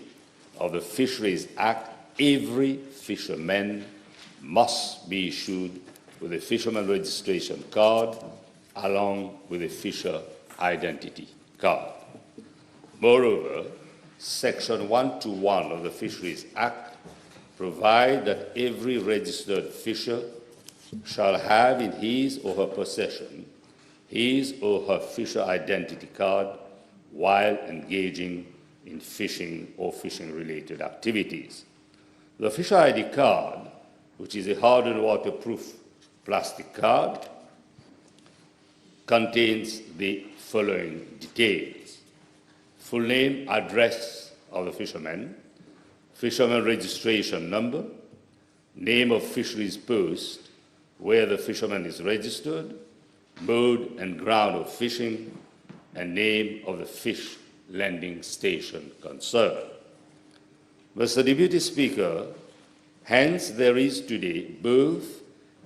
of the Fisheries Act, every fisherman must be issued with a fisherman registration card along with a fisher identity card. Moreover, Section 121 of the Fisheries Act provides that every registered fisher shall have in his or her possession his or her fisher identity card while engaging in fishing or fishing-related activities. The fisher ID card, which is a hard and waterproof plastic card, contains the following details: full name, address of the fisherman, fisherman registration number, name of fisheries post where the fisherman is registered, mode and ground of fishing, and name of the fish landing station concerned. Mr. Deputy Speaker, hence there is today both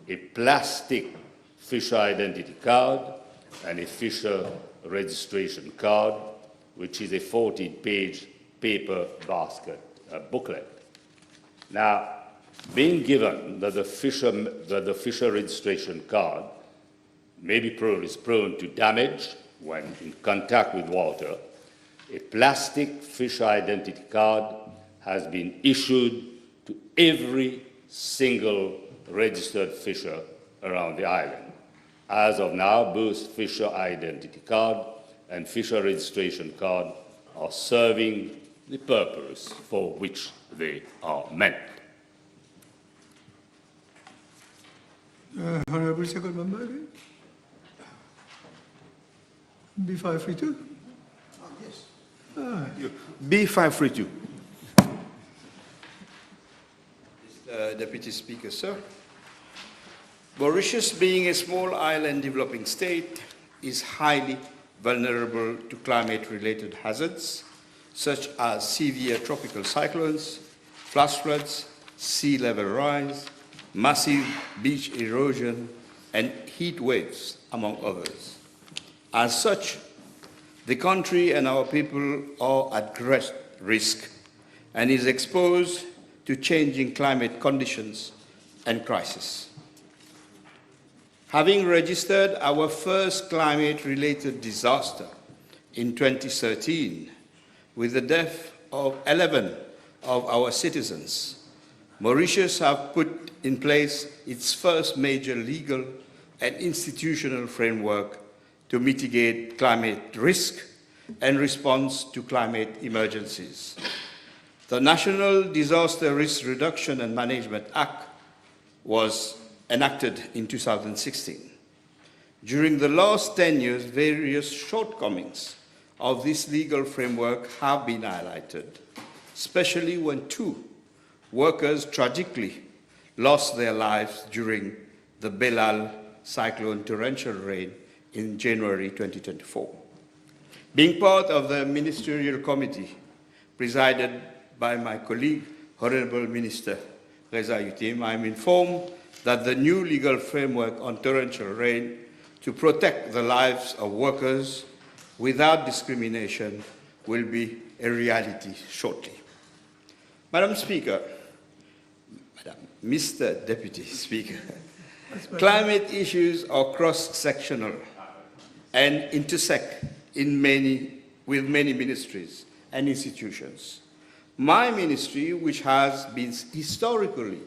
a plastic fisher identity card and a fisher registration card, which is a 14-page paper basket booklet. Now, being given that the fisher registration card is prone to damage when in contact with water, a plastic fisher identity card has been issued to every single registered fisher around the island. As of now, both fisher identity card and fisher registration card are serving the purpose for which they are meant. Honourable Second Member again. B532. Yes. Ah. B532. Deputy Speaker, sir. Mauritius, being a small island developing state, is highly vulnerable to climate-related hazards, such as severe tropical cyclones, flash floods, sea level rise, massive beach erosion, and heat waves, among others. As such, the country and our people are at great risk and is exposed to changing climate conditions and crises. Having registered our first climate-related disaster in 2013 with the death of 11 of our citizens, Mauritius have put in place its first major legal and institutional framework to mitigate climate risk and response to climate emergencies. The National Disaster Risk Reduction and Management Act was enacted in 2016. During the last 10 years, various shortcomings of this legal framework have been highlighted, especially when 2 workers tragically lost their lives during the Belal cyclone torrential rain in January 2024. Being part of the ministerial committee presided by my colleague, Honourable Minister Reza Yutim, I am informed that the new legal framework on torrential rain to protect the lives of workers without discrimination will be a reality shortly. Madam Speaker, Mr. Deputy Speaker, climate issues are cross-sectional and intersect with many ministries and institutions. My ministry, which has been historically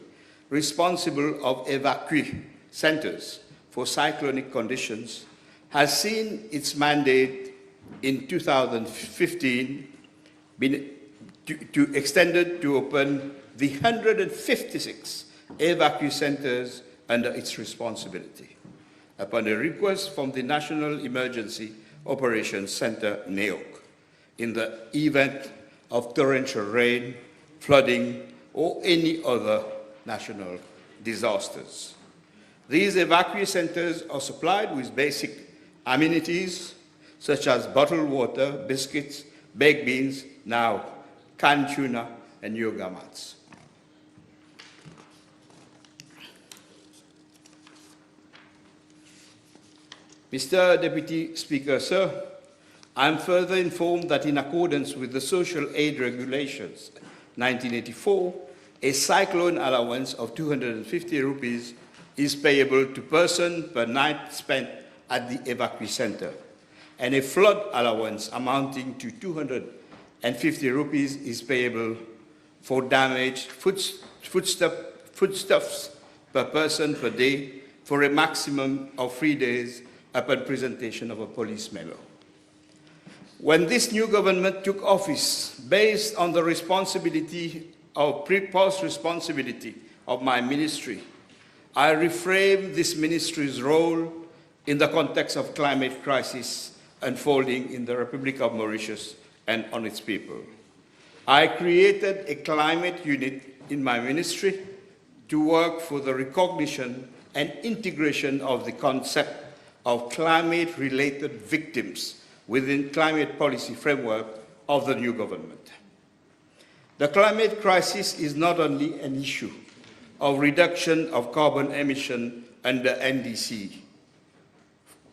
responsible of evacuee centers for cyclonic conditions, has seen its mandate in 2015 been extended to open the 156 evacuee centers under its responsibility, upon a request from the National Emergency Operations Center, NEOC, in the event of torrential rain, flooding, or any other national disasters. These evacuee centers are supplied with basic amenities such as bottled water, biscuits, baked beans, now canned tuna, and yoga mats. Mr. Deputy Speaker, sir, I am further informed that in accordance with the Social Aid Regulations 1984, a cyclone allowance of 250 rupees is payable to person per night spent at the evacuee center, and a flood allowance amounting to 250 rupees is payable for damaged foodstuffs per person per day for a maximum of 3 days upon presentation of a police memo. When this new government took office, based on the responsibility or purpose responsibility of my ministry, I reframed this ministry's role in the context of climate crisis unfolding in the Republic of Mauritius and on its people. I created a climate unit in my ministry to work for the recognition and integration of the concept of climate-related victims within climate policy framework of the new government. The climate crisis is not only an issue of reduction of carbon emission under NDC,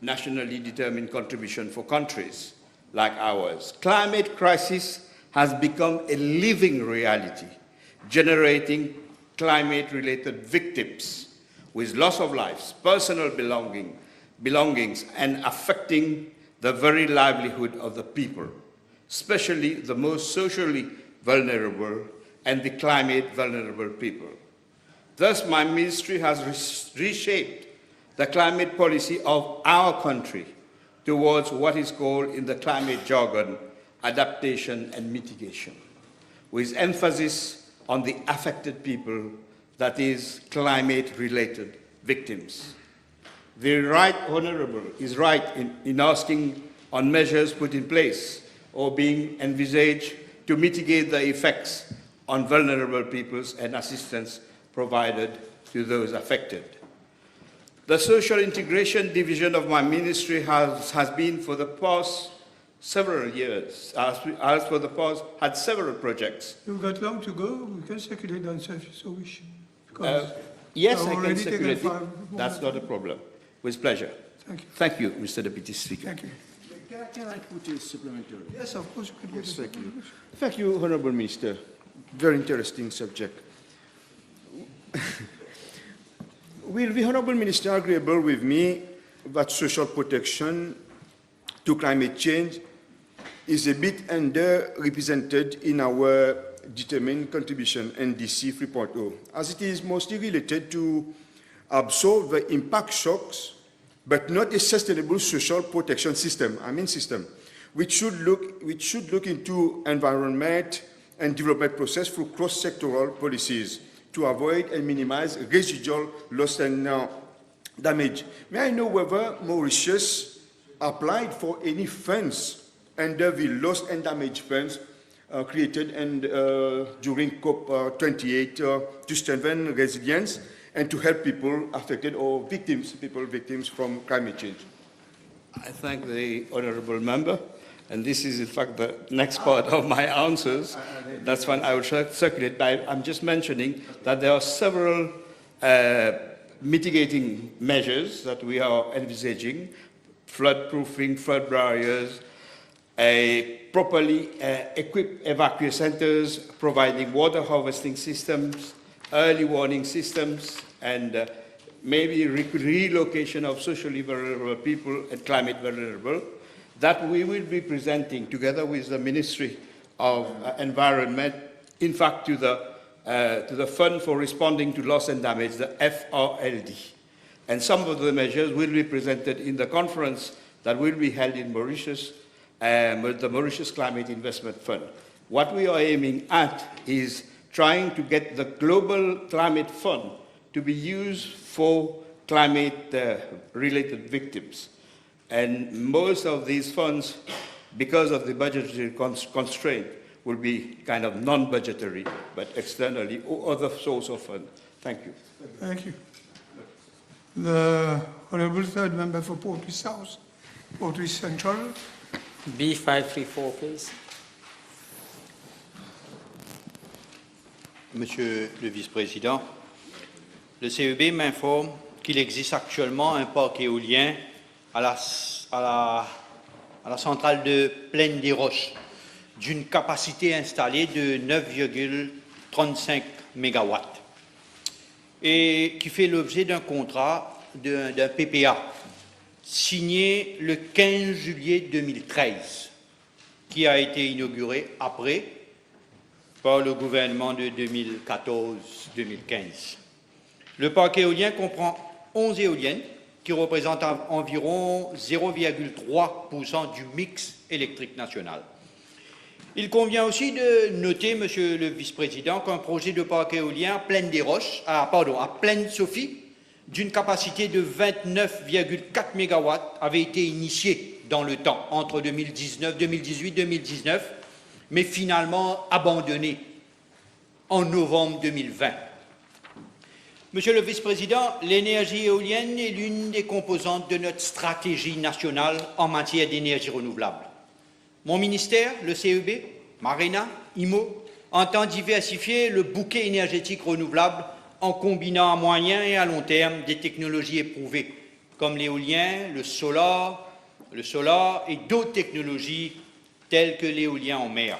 nationally determined contribution for countries like ours. Climate crisis has become a living reality, generating climate-related victims with loss of lives, personal belongings, and affecting the very livelihood of the people, especially the most socially vulnerable and the climate vulnerable people. Thus, my ministry has reshaped the climate policy of our country towards what is called in the climate jargon, adaptation and mitigation, with emphasis on the affected people, that is, climate-related victims. The Right Honourable is right in asking on measures put in place or being envisaged to mitigate the effects on vulnerable peoples and assistance provided to those affected. The Social Integration Division of my ministry has been for the past several years, had several projects. You've got long to go. We can circulate on if you so wish. Yes, I can circulate it. That's not a problem. With pleasure. Thank you. Thank you, Mr. Deputy Speaker. Thank you. Can I put a supplementary? Yes, of course. You can Yes, thank you. Thank you, Honourable Minister. Very interesting subject. Will the Honourable Minister agreeable with me that social protection to climate change is a bit underrepresented in our determined contribution NDC 3.0, as it is mostly related to absorb the impact shocks, but not a sustainable social protection system, which should look into environment and development process through cross-sectoral policies to avoid and minimize residual loss and damage. May I know whether Mauritius applied for any funds under the loss and damage funds created and during COP28 to strengthen resilience and to help people affected or victims from climate change? I thank the honourable member, and this is in fact the next part of my answers. That's when I will circulate. But I'm just mentioning that there are several mitigating measures that we are envisaging: flood-proofing, flood barriers, properly equipped evacuation centers, providing water harvesting systems, early warning systems, and maybe relocation of socially vulnerable people and climate vulnerable, that we will be presenting together with the Ministry of Environment, in fact, to the Fund for Responding to Loss and Damage, the FRLD. And some of the measures will be presented in the conference that will be held in Mauritius, with the Mauritius Climate Investment Fund. What we are aiming at is trying to get the Global Climate Fund to be used for climate-related victims. And most of these funds, because of the budgetary constraint, will be kind of non-budgetary, but externally or other source of fund. Thank you. Thank you. The Honourable Third Member for Portway South, Portway Central. B534, please. Monsieur le Vice-président, le CEB m'informe qu'il existe actuellement un parc éolien à la centrale de Plaine des Roches d'une capacité installée de 9,35 MW et qui fait l'objet d'un contrat, d'un PPA signé le 15 juillet 2013 qui a été inauguré après par le gouvernement de 2014-2015. Le parc éolien comprend 11 éoliennes qui représentent environ 0,3% du mix électrique national. Il convient aussi de noter, Monsieur le Vice-président, qu'un projet de parc éolien à Plaine-Sophie, d'une capacité de 29,4 MW, avait été initié dans le temps, entre 2018-2019, mais finalement abandonné en novembre 2020. Monsieur le Vice-président, l'énergie éolienne est l'une des composantes de notre stratégie nationale en matière d'énergie renouvelable. Mon ministère, le CEB, Marina, IMO, entend diversifier le bouquet énergétique renouvelable en combinant à moyen et à long terme des technologies éprouvées, comme l'éolien, le solar et d'autres technologies telles que l'éolien en mer.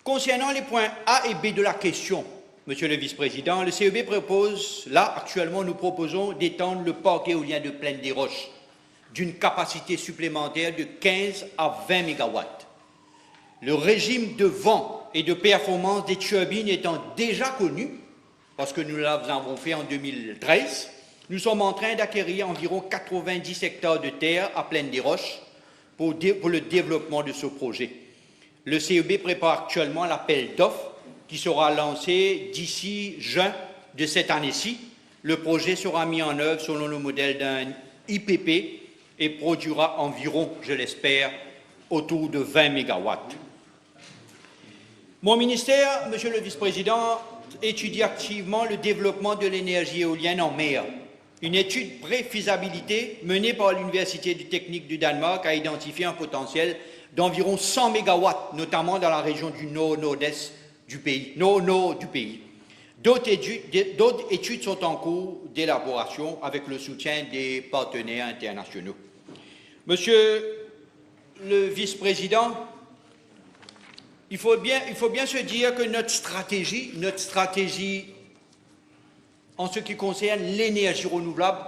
Concernant les points A et B de la question, Monsieur le Vice-président, le CEB propose, là, actuellement, nous proposons d'étendre le parc éolien de Plaine des Roches d'une capacité supplémentaire de 15 à 20 MW. Le régime de vent et de performance des turbines étant déjà connu, parce que nous l'avons fait en 2013, nous sommes en train d'acquérir environ 90 hectares de terre à Plaine des Roches pour le développement de ce projet. Le CEB prépare actuellement l'appel d'offres qui sera lancé d'ici juin de cette année-ci. Le projet sera mis en œuvre selon le modèle d'un IPP et produira environ, je l'espère, autour de 20 MW. Mon ministère, Monsieur le Vice-président, étudie activement le développement de l'énergie éolienne en mer. Une étude pré-faisabilité menée par l'Université de technique du Danemark a identifié un potentiel d'environ 100 MW, notamment dans la région du nord-nord-est du pays, nord-nord du pays. D'autres études sont en cours d'élaboration avec le soutien des partenaires internationaux. Monsieur le Vice-président, il faut bien se dire que notre stratégie en ce qui concerne l'énergie renouvelable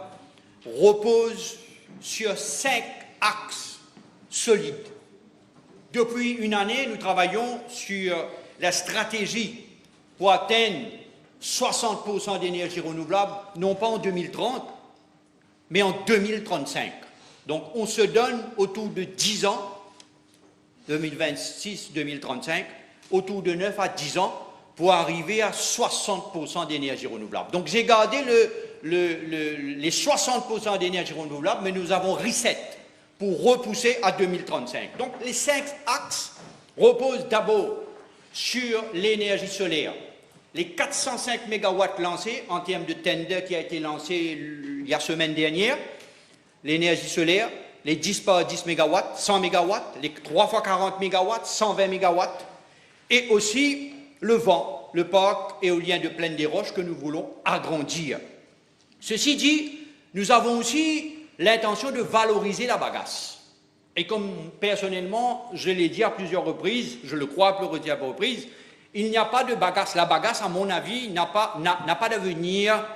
repose sur 5 axes solides. Depuis une année, nous travaillons sur la stratégie pour atteindre 60% d'énergie renouvelable, non pas en 2030, mais en 2035. Donc, on se donne autour de 10 ans, 2026-2035, autour de 9 à 10 ans, pour arriver à 60% d'énergie renouvelable. Donc, j'ai gardé les 60% d'énergie renouvelable, mais nous avons reset pour repousser à 2035. Donc, les 5 axes reposent d'abord sur l'énergie solaire. Les 405 MW lancés en termes de tender qui a été lancé il y a la semaine dernière, l'énergie solaire, les 10 par 10 MW, 100 MW, les 3 fois 40 MW, 120 MW, et aussi le vent, le parc éolien de Plaine des Roches que nous voulons agrandir. Ceci dit, nous avons aussi l'intention de valoriser la bagasse. Et comme personnellement, je l'ai dit à plusieurs reprises, je le crois à plusieurs reprises, il n'y a pas de bagasse. La bagasse, à mon avis, n'a pas d'avenir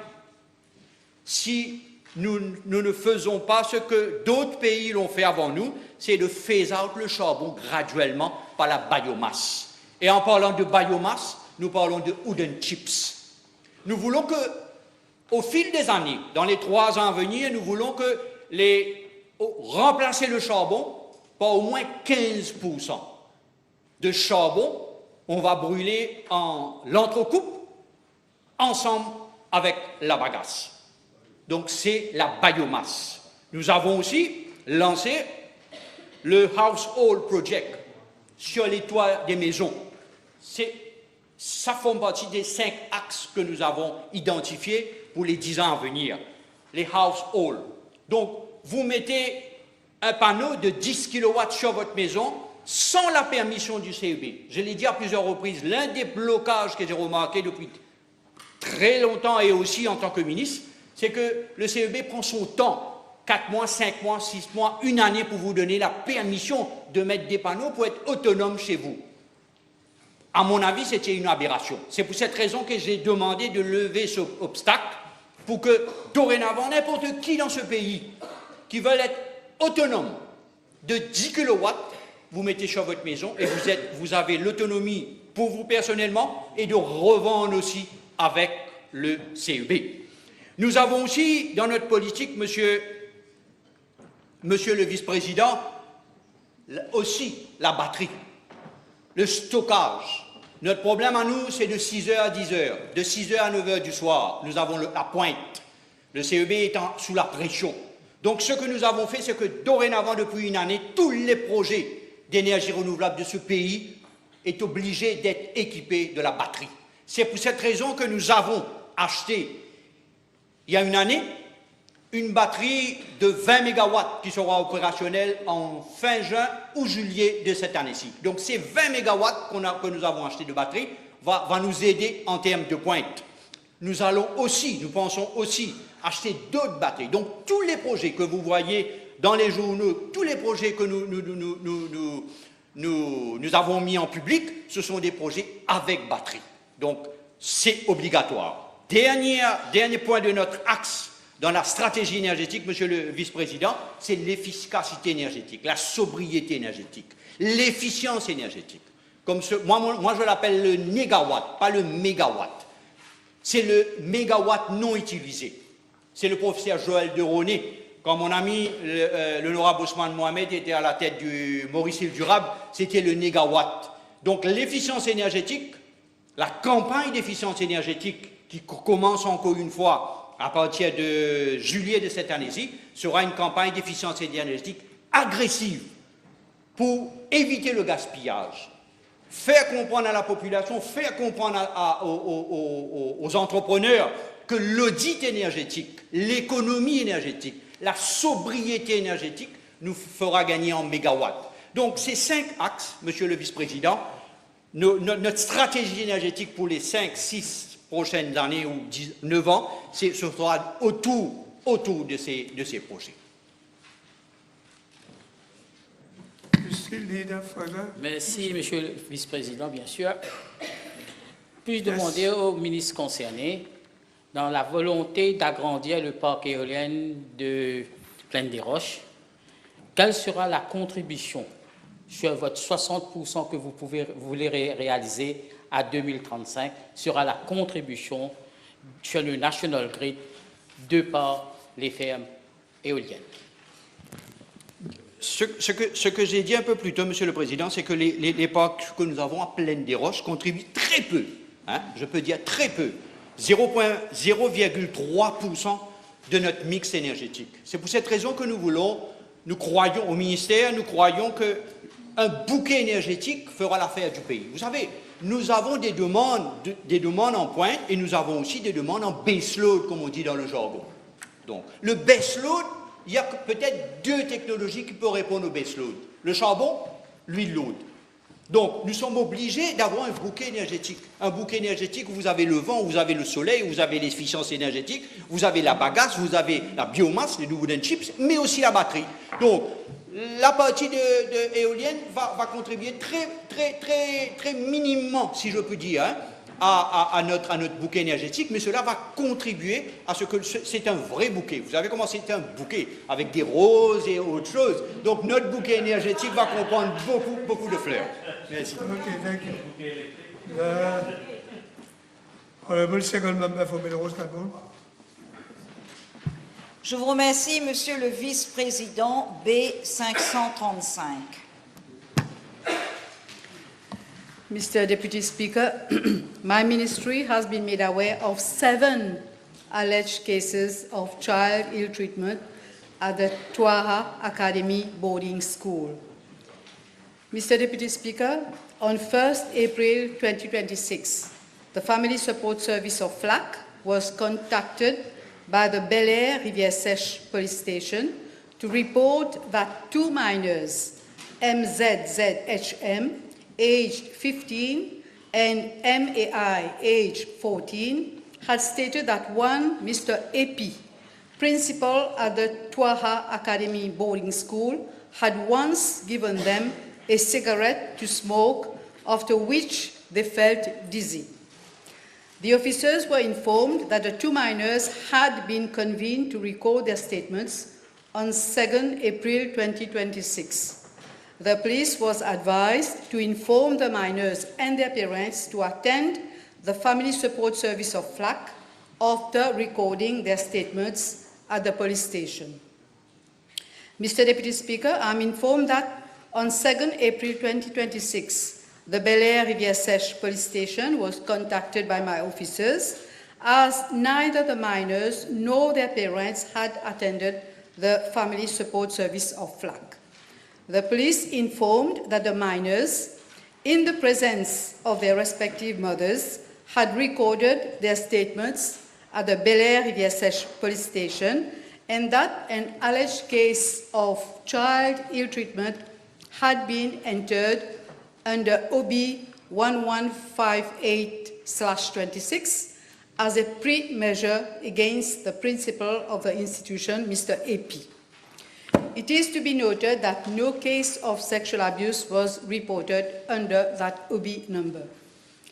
si nous ne faisons pas ce que d'autres pays l'ont fait avant nous, c'est de phase out le charbon graduellement par la biomasse. Et en parlant de biomasse, nous parlons de wooden chips. Nous voulons que, au fil des années, dans les 3 ans à venir, nous voulons que remplacer le charbon par au moins 15% de charbon. On va brûler en l'entrecoupe ensemble avec la bagasse. Donc c'est la biomasse. Nous avons aussi lancé le Household Project sur les toits des maisons. Ça forme partie des 5 axes que nous avons identifiés pour les 10 ans à venir. Les households. Donc, vous mettez un panneau de 10 kW sur votre maison sans la permission du CEB. Je l'ai dit à plusieurs reprises, l'un des blocages que j'ai remarqué depuis très longtemps et aussi en tant que ministre, c'est que le CEB prend son temps, 4 mois, 5 mois, 6 mois, 1 année pour vous donner la permission de mettre des panneaux pour être autonome chez vous. À mon avis, c'était une aberration. C'est pour cette raison que j'ai demandé de lever cet obstacle pour que, dorénavant, n'importe qui dans ce pays qui veut être autonome de 10 kW, vous mettez sur votre maison et vous avez l'autonomie pour vous personnellement et de revendre aussi avec le CEB. Nous avons aussi, dans notre politique, monsieur le vice-président, aussi la batterie, le stockage. Notre problème à nous, c'est de 6h à 10h, de 6h à 9h du soir. Nous avons la pointe. Le CEB étant sous la pression. Donc, ce que nous avons fait, c'est que dorénavant, depuis 1 année, tous les projets d'énergie renouvelable de ce pays est obligé d'être équipés de la batterie. C'est pour cette raison que nous avons acheté, il y a 1 année, une batterie de 20 MW qui sera opérationnelle en fin juin ou juillet de cette année-ci. Donc ces 20 MW que nous avons acheté de batterie va nous aider en termes de pointe. Nous pensons aussi acheter d'autres batteries. Donc tous les projets que vous voyez dans les journaux, tous les projets que nous avons mis en public, ce sont des projets avec batterie. Donc c'est obligatoire. Dernier point de notre axe dans la stratégie énergétique, monsieur le vice-président, c'est l'efficacité énergétique, la sobriété énergétique, l'efficience énergétique. Moi, je l'appelle le négawatt, pas le mégawatt. C'est le mégawatt non utilisé. C'est le professeur Joël de Roné, quand mon ami, l'honorable Ousmane Mohamed, était à la tête du Maurice Île Durable, c'était le négawatt. Donc l'efficience énergétique, la campagne d'efficience énergétique qui commence encore une fois à partir de juillet de cette année-ci, sera une campagne d'efficience énergétique agressive pour éviter le gaspillage, faire comprendre à la population, faire comprendre aux entrepreneurs que l'audit énergétique, l'économie énergétique, la sobriété énergétique nous fera gagner en mégawatts. Donc ces 5 axes, monsieur le vice-président, notre stratégie énergétique pour les 5, 6 prochaines années ou 9 ans, ce sera autour de ces projets. Merci, Monsieur le Vice-président, bien sûr. Puis-je demander au ministre concerné, dans la volonté d'agrandir le parc éolien de Plaine des Roches, quelle sera la contribution sur votre 60% que vous voulez réaliser à 2035 sera la contribution sur le National Grid de par les fermes éoliennes. Ce que j'ai dit un peu plus tôt, Monsieur le Président, c'est que les parcs que nous avons à Plaine des Roches contribuent très peu, je peux dire très peu, 0,3% de notre mix énergétique. C'est pour cette raison que nous croyons au ministère, nous croyons qu'un bouquet énergétique fera l'affaire du pays. Vous savez, nous avons des demandes en pointe et nous avons aussi des demandes en baseload, comme on dit dans le jargon. Donc, le baseload, il y a peut-être 2 technologies qui peuvent répondre au baseload. Le charbon, l'huile load. Donc, nous sommes obligés d'avoir un bouquet énergétique. Un bouquet énergétique où vous avez le vent, où vous avez le soleil, où vous avez l'efficience énergétique, vous avez la bagasse, vous avez la biomasse, les wooden chips, mais aussi la batterie. Donc, la partie de éolienne va contribuer très minimement, si je peux dire, hein, à notre bouquet énergétique, mais cela va contribuer à ce que c'est un vrai bouquet. Vous savez comment c'est un bouquet, avec des roses et autre chose. Donc notre bouquet énergétique va comprendre beaucoup de fleurs. Merci. Okay, thank you. Honorable Second Member for Melrose Cameroon. Je vous remercie, Monsieur le Vice-président B535. Mr. Deputy Speaker, my ministry has been made aware of 7 alleged cases of child ill-treatment at the Twaha Academy boarding school. Mr. Deputy Speaker, on 1st April 2026, the Family Support Service of Flacq was contacted by the Bel Air Rivière Sèche police station to report that 2 minors, MZZHM, aged 15, and MAI, aged 14, had stated that one, Mr. AP, principal at the Twaha Academy boarding school, had once given them a cigarette to smoke, after which they felt dizzy. The officers were informed that the 2 minors had been convened to record their statements on 2nd April 2026. The police was advised to inform the minors and their parents to attend the Family Support Service of Flacq after recording their statements at the police station. Mr. Deputy Speaker, I'm informed that on 2nd April 2026, the Bel Air Rivière Sèche police station was contacted by my officers, as neither the minors nor their parents had attended the Family Support Service of Flacq. The police informed that the minors, in the presence of their respective mothers, had recorded their statements at the Bel Air Rivière Sèche police station, and that an alleged case of child ill-treatment had been entered under OB 1158/26 as a pre-measure against the principal of the institution, Mr. AP. It is to be noted that no case of sexual abuse was reported under that OB number.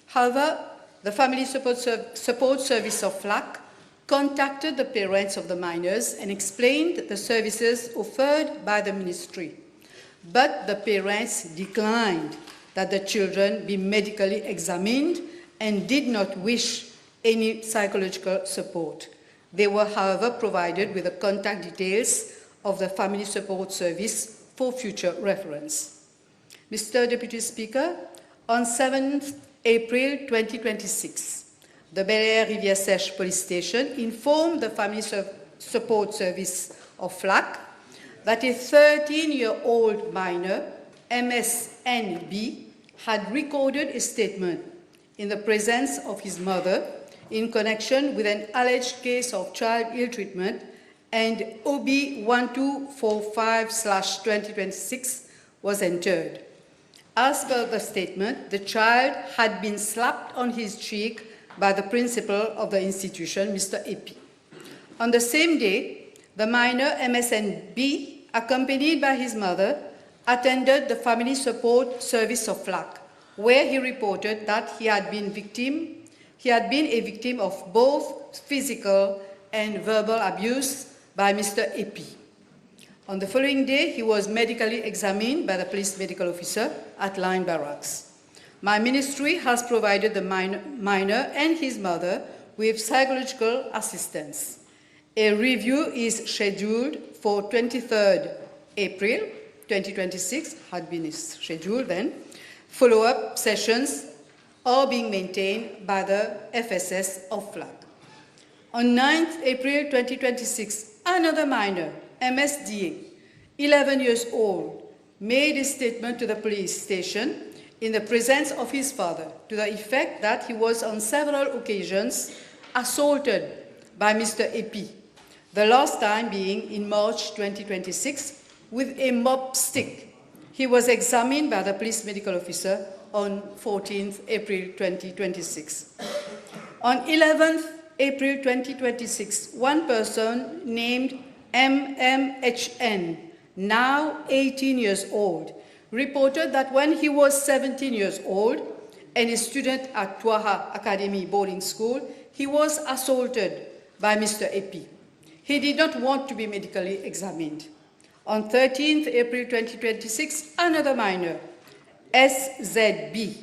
However, the Family Support Service of Flacq contacted the parents of the minors and explained the services offered by the ministry. But the parents declined that the children be medically examined and did not wish any psychological support. They were, however, provided with the contact details of the Family Support Service for future reference. Mr. Deputy Speaker, on 7th April 2026, the Bel Air Rivière Sèche police station informed the Family Support Service of Flacq that a 13-year-old minor, MSNB, had recorded a statement in the presence of his mother in connection with an alleged case of child ill-treatment, and OB 1245/2026 was entered. As per the statement, the child had been slapped on his cheek by the principal of the institution, Mr. AP. On the same day, the minor MSNB, accompanied by his mother, attended the Family Support Service of Flacq, where he reported that he had been a victim of both physical and verbal abuse by Mr. AP. On the following day, he was medically examined by the police medical officer at Line Barracks. My ministry has provided the minor and his mother with psychological assistance. A review is scheduled for 23rd April 2026, had been scheduled then. Follow-up sessions are being maintained by the FSS of Flacq. On 9th April 2026, another minor, MSDA, 11 years old, made a statement to the police station in the presence of his father to the effect that he was on several occasions assaulted by Mr. AP, the last time being in March 2026 with a mop stick. He was examined by the police medical officer on 14th April 2026. On 11th April 2026, one person named MMHN now 18 years old, reported that when he was 17 years old and a student at Twaha Academy boarding school, he was assaulted by Mr. Epi. He did not want to be medically examined. On 13th April 2026, another minor, SZB,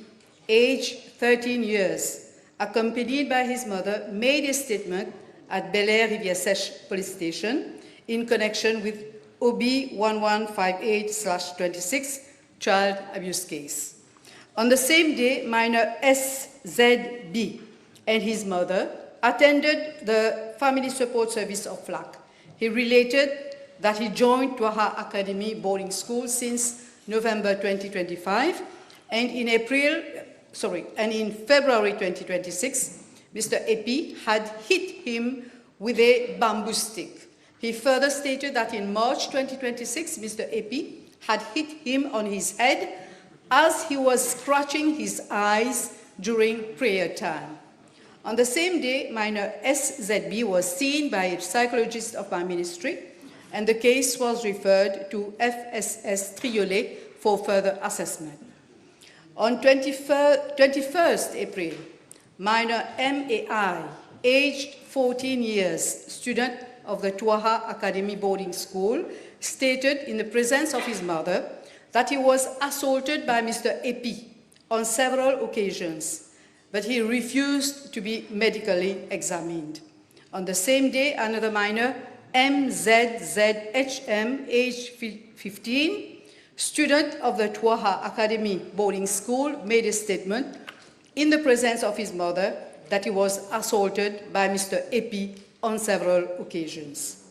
age 13 years, accompanied by his mother, made a statement at Bel Air Rivière Sèche police station in connection with OB 1158/26 child abuse case. On the same day, minor SZB and his mother attended the Family Support Service of Flacq. He related that he joined Twaha Academy boarding school since November 2025, and in February 2026, Mr. Epi had hit him with a bamboo stick. He further stated that in March 2026, Mr. Epi had hit him on his head as he was scratching his eyes during prayer time. On the same day, minor SZB was seen by a psychologist of my ministry, and the case was referred to FSS Triolet for further assessment. On 21st April, minor MAI, aged 14 years, student of the Twaha Academy boarding school, stated in the presence of his mother that he was assaulted by Mr. Epi on several occasions, but he refused to be medically examined. On the same day, another minor, MZZHM, age 15, student of the Twaha Academy boarding school, made a statement in the presence of his mother that he was assaulted by Mr. Epi on several occasions.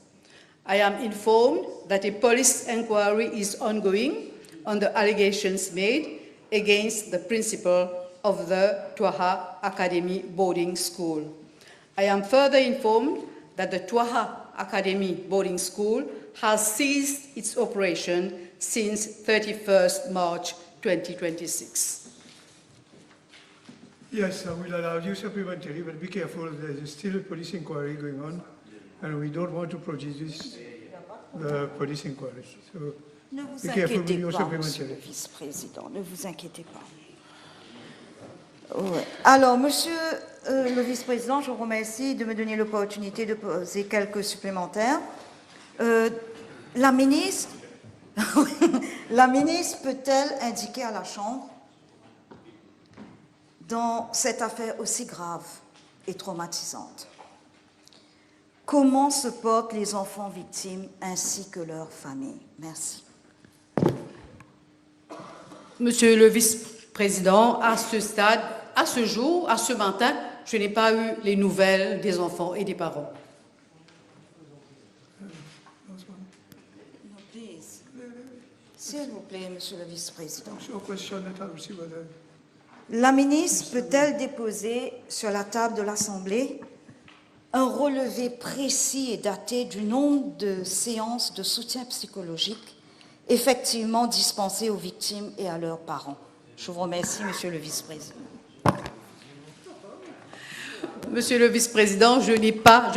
I am informed that a police inquiry is ongoing on the allegations made against the principal of the Twaha Academy boarding school. I am further informed that the Twaha Academy boarding school has ceased its operation since 31st March 2026. Yes, I will allow you supplementary, but be careful, there's still a police inquiry going on, and we don't want to prejudice the police inquiry. So ne vous be careful with inquiétez your pas, Monsieur supplementary. le Vice-président, ne vous inquiétez pas. Ouais. Alors, Monsieur le Vice-président, je vous remercie de me donner l'opportunité de poser quelques supplémentaires. La ministre peut-elle indiquer à la Chambre, dans cette affaire aussi grave et traumatisante, comment se portent les enfants victimes ainsi que leurs familles? Merci. Monsieur le vice-président, à ce stade, à ce jour, à ce matin, je n'ai pas eu les nouvelles des enfants et des parents. S'il vous plaît, Monsieur le vice-président. La ministre peut-elle déposer sur la table de l'Assemblée un relevé précis et daté du nombre de séances de soutien psychologique effectivement dispensées aux victimes et à leurs parents? Je vous remercie, Monsieur le vice-président. Monsieur le vice-président, je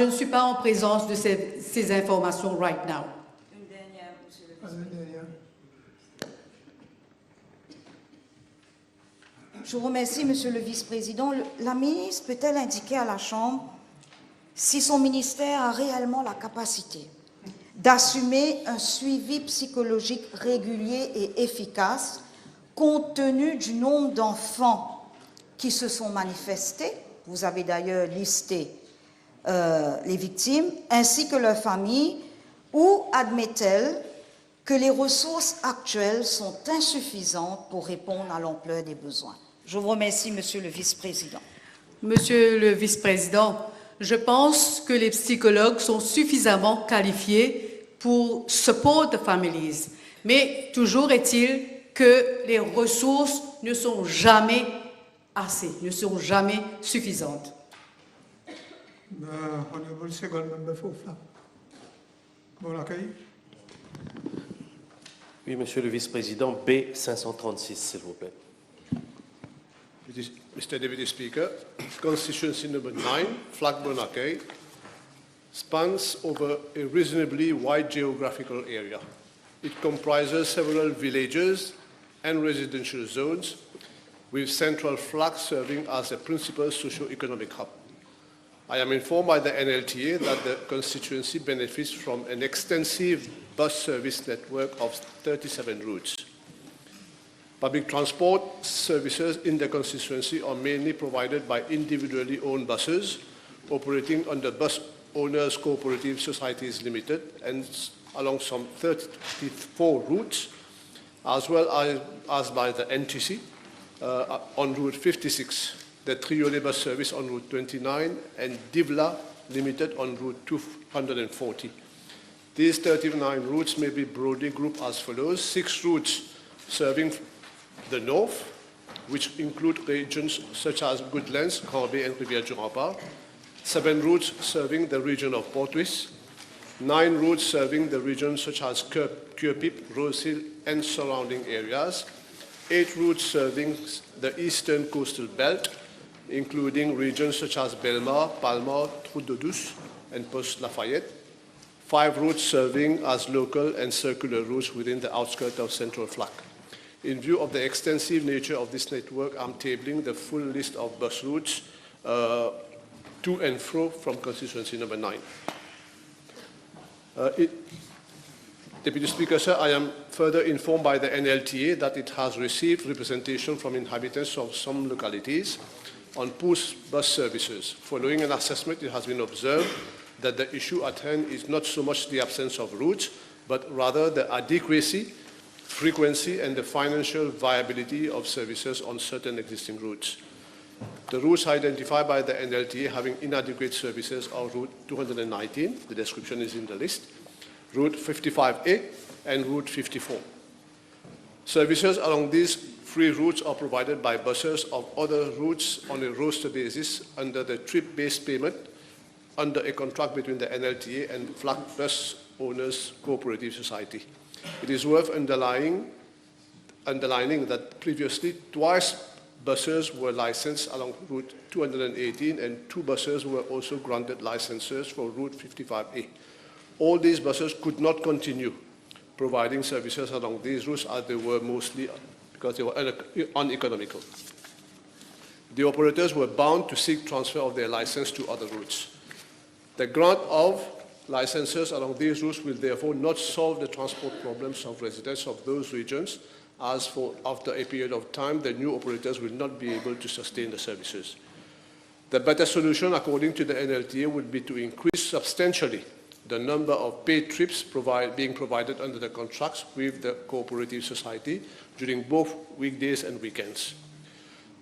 ne suis pas en présence de ces informations right now. Une dernière, Monsieur le vice-président. Je vous remercie, Monsieur le vice-président. La ministre peut-elle indiquer à la Chambre si son ministère a réellement la capacité d'assumer un suivi psychologique régulier et efficace compte tenu du nombre d'enfants qui se sont manifestés? Vous avez d'ailleurs listé les victimes, ainsi que leurs familles, ou admet-elle que les ressources actuelles sont insuffisantes pour répondre à l'ampleur des besoins? Je vous remercie, Monsieur le vice-président. Monsieur le vice-président, je pense que les psychologues sont suffisamment qualifiés pour support the families. Mais toujours est-il que les ressources ne sont jamais assez, ne sont jamais suffisantes. Honorable second member for Flacq. Bon accueil. Oui, Monsieur le Vice-président, B536, s'il vous plaît. Mr. Deputy Speaker, constituency number 9, Flacq spans over a reasonably wide geographical area. It comprises several villages and residential zones, with central Flacq serving as a principal socio-economic hub. I am informed by the NLTA that the constituency benefits from an extensive bus service network of 37 routes. Public transport services in the constituency are mainly provided by individually owned buses operating under Bus Owners Cooperative Societies Limited and along some 34 routes, as well as by the NTC on Route 56, the Triolet bus service on Route 29, and Divla Limited on Route 240. These 39 routes may be broadly grouped as follows: 6 routes serving the north, which include regions such as Goodlands, Corbeil, and Rivière-du-Rempart; 7 routes serving the region of Portuis; 9 routes serving the regions such as Curepipe, Wholesale, and surrounding areas; 8 routes serving the eastern coastal belt, including regions such as Belmar, Palma, Trou-de-Douce, and Poste-Lafayette; 5 routes serving as local and circular routes within the outskirts of central Flacq. In view of the extensive nature of this network, I'm tabling the full list of bus routes to and fro from constituency number 9. Deputy Speaker, sir, I am further informed by the NLTA that it has received representation from inhabitants of some localities on bus services. Following an assessment, it has been observed that the issue at hand is not so much the absence of routes, but rather the adequacy, frequency, and the financial viability of services on certain existing routes. The routes identified by the NLTA having inadequate services are Route 219, the description is in the list, Route 55A, and Route 54. Services along these 3 routes are provided by buses of other routes on a roster basis under the trip-based payment under a contract between the NLTA and Flacq Bus Owners Cooperative Society. It is worth underlining that previously twice buses were licensed along Route 218 and 2 buses were also granted licenses for Route 55A. All these buses could not continue providing services along these routes as they were mostly because they were uneconomical. The operators were bound to seek transfer of their license to other routes. The grant of licenses along these routes will therefore not solve the transport problems of residents of those regions, as for after a period of time, the new operators will not be able to sustain the services. The better solution, according to the NLTA, would be to increase substantially the number of paid trips being provided under the contracts with the cooperative society during both weekdays and weekends.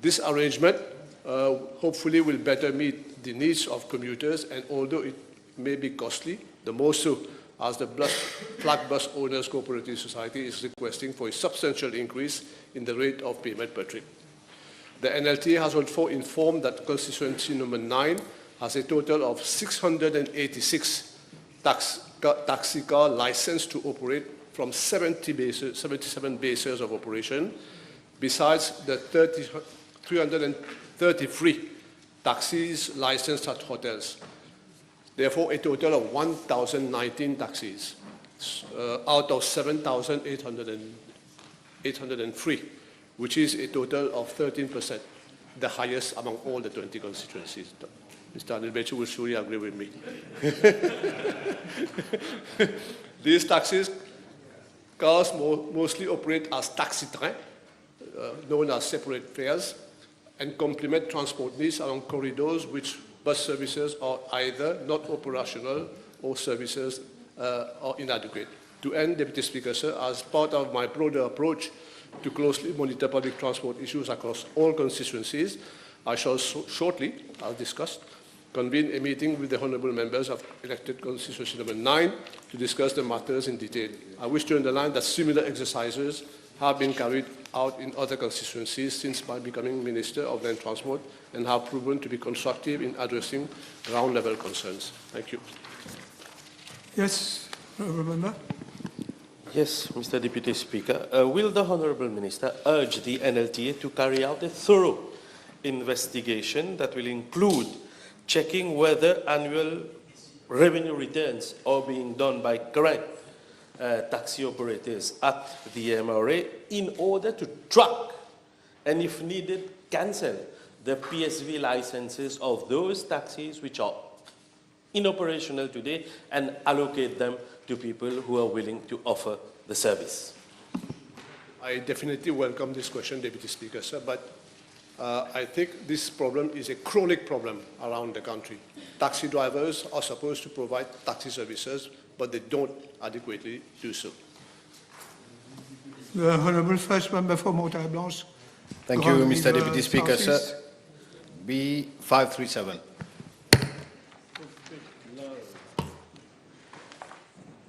This arrangement hopefully will better meet the needs of commuters, and although it may be costly, the more so as the Flacq Bus Owners Cooperative Society is requesting for a substantial increase in the rate of payment per trip. The NLTA has also informed that constituency number 9 has a total of 686 taxi car licensed to operate from 77 bases of operation, besides the 333 taxis licensed at hotels. Therefore, a total of 1,019 taxis out of 7,803, which is a total of 13%, the highest among all the 20 constituencies. Mr. Anilbechu will surely agree with me. These taxis cars mostly operate as taxi train, known as separate fares, and complement transport needs along corridors which bus services are either not operational or services are inadequate. To end, Deputy Speaker, sir, as part of my broader approach to closely monitor public transport issues across all constituencies, I shall shortly, as discussed, convene a meeting with the honourable members of elected constituency number 9 to discuss the matters in detail. I wish to underline that similar exercises have been carried out in other constituencies since my becoming Minister of Land Transport and have proven to be constructive in addressing ground-level concerns. Thank you. Yes, honourable member. Yes, Mr. Deputy Speaker. Will the Honourable Minister urge the NLTA to carry out a thorough investigation that will include checking whether annual revenue returns are being done by correct taxi operators at the MRA in order to track and, if needed, cancel the PSV licenses of those taxis which are inoperational today and allocate them to people who are willing to offer the service. I definitely welcome this question, Deputy Speaker, sir, but I think this problem is a chronic problem around the country. Taxi drivers are supposed to provide taxi services, but they don't adequately do so. The Honourable First Member for Montagne Blanche. Thank you, Mr. Deputy Speaker, sir. B537.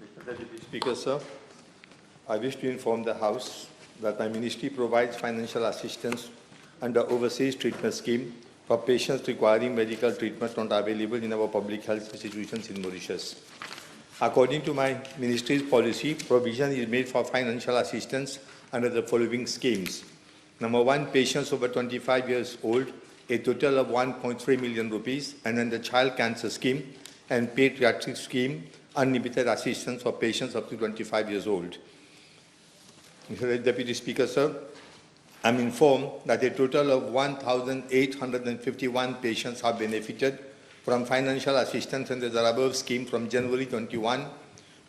Mr. Deputy Speaker, sir, I wish to inform the House that my ministry provides financial assistance under overseas treatment scheme for patients requiring medical treatment not available in our public health institutions in Mauritius. According to my ministry's policy, provision is made for financial assistance under the following schemes. Number one, patients over 25 years old, a total of 1.3 million rupees, and under child cancer scheme and pediatric scheme, unlimited assistance for patients up to 25 years old. Mr. Deputy Speaker, sir, I'm informed that a total of 1,851 patients have benefited from financial assistance under the above scheme from January 21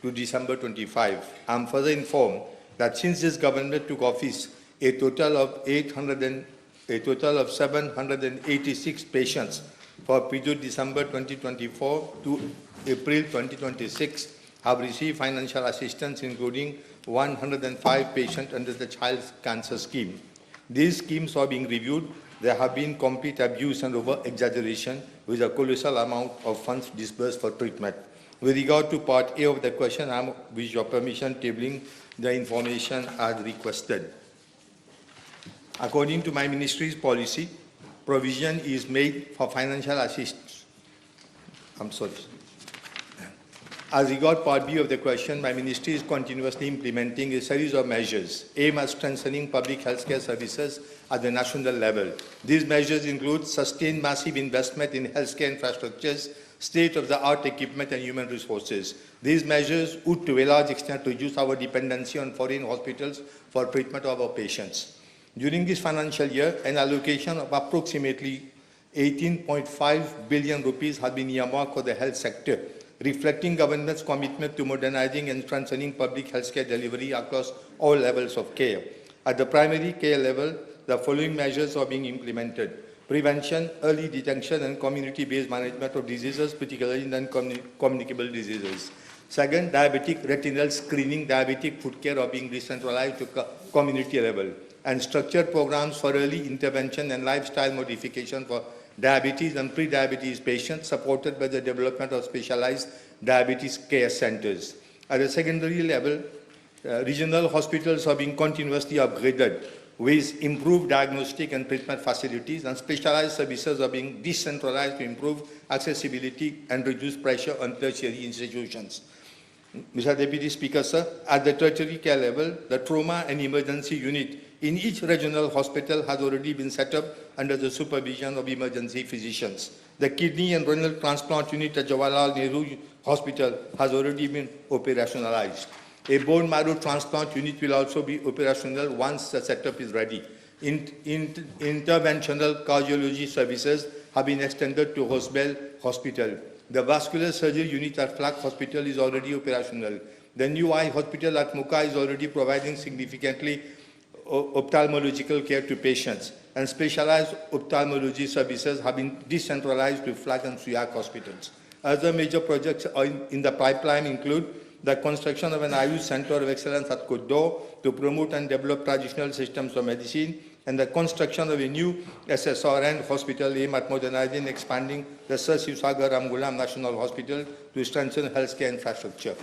to December 25. I'm further informed that since this government took office, a total of 786 patients for period December 2024 to April 2026 have received financial assistance, including 105 patients under the child cancer scheme. These schemes are being reviewed. There have been complete abuse and over-exaggeration with a colossal amount of funds disbursed for treatment. With regard to part A of the question, I am, with your permission, tabling the information as requested. According to my ministry's policy, provision is made for financial assistance. As regards part B of the question, my ministry is continuously implementing a series of measures aimed at strengthening public healthcare services at the national level. These measures include sustained massive investment in healthcare infrastructures, state-of-the-art equipment and human resources. These measures would to a large extent reduce our dependency on foreign hospitals for treatment of our patients. During this financial year, an allocation of approximately 18.5 billion rupees has been earmarked for the health sector, reflecting government's commitment to modernizing and strengthening public healthcare delivery across all levels of care. At the primary care level, the following measures are being implemented: prevention, early detection, and community-based management of diseases, particularly non-communicable diseases. Second, diabetic retinal screening, diabetic foot care are being decentralized to community level, and structured programs for early intervention and lifestyle modification for diabetes and pre-diabetes patients, supported by the development of specialized diabetes care centers. At the secondary level, regional hospitals are being continuously upgraded with improved diagnostic and treatment facilities, and specialized services are being decentralized to improve accessibility and reduce pressure on tertiary institutions. Mr. Deputy Speaker, sir, at the tertiary care level, the trauma and emergency unit in each regional hospital has already been set up under the supervision of emergency physicians. The kidney and renal transplant unit at Jawaharlal Nehru Hospital has already been operationalized. A bone marrow transplant unit will also be operational once the setup is ready. Interventional cardiology services have been extended to Wholesale Hospital. The vascular surgery unit at Flacq Hospital is already operational. The new eye hospital at Mukha is already providing significantly ophthalmological care to patients, and specialized ophthalmology services have been decentralized to Flacq and Suyak hospitals. Other major projects in the pipeline include the construction of an Ayush Center of Excellence at Koddo to promote and develop traditional systems of medicine, and the construction of a new SSRN hospital aimed at modernizing and expanding the Sir Sivsagar Ramgulam National Hospital to strengthen healthcare infrastructure.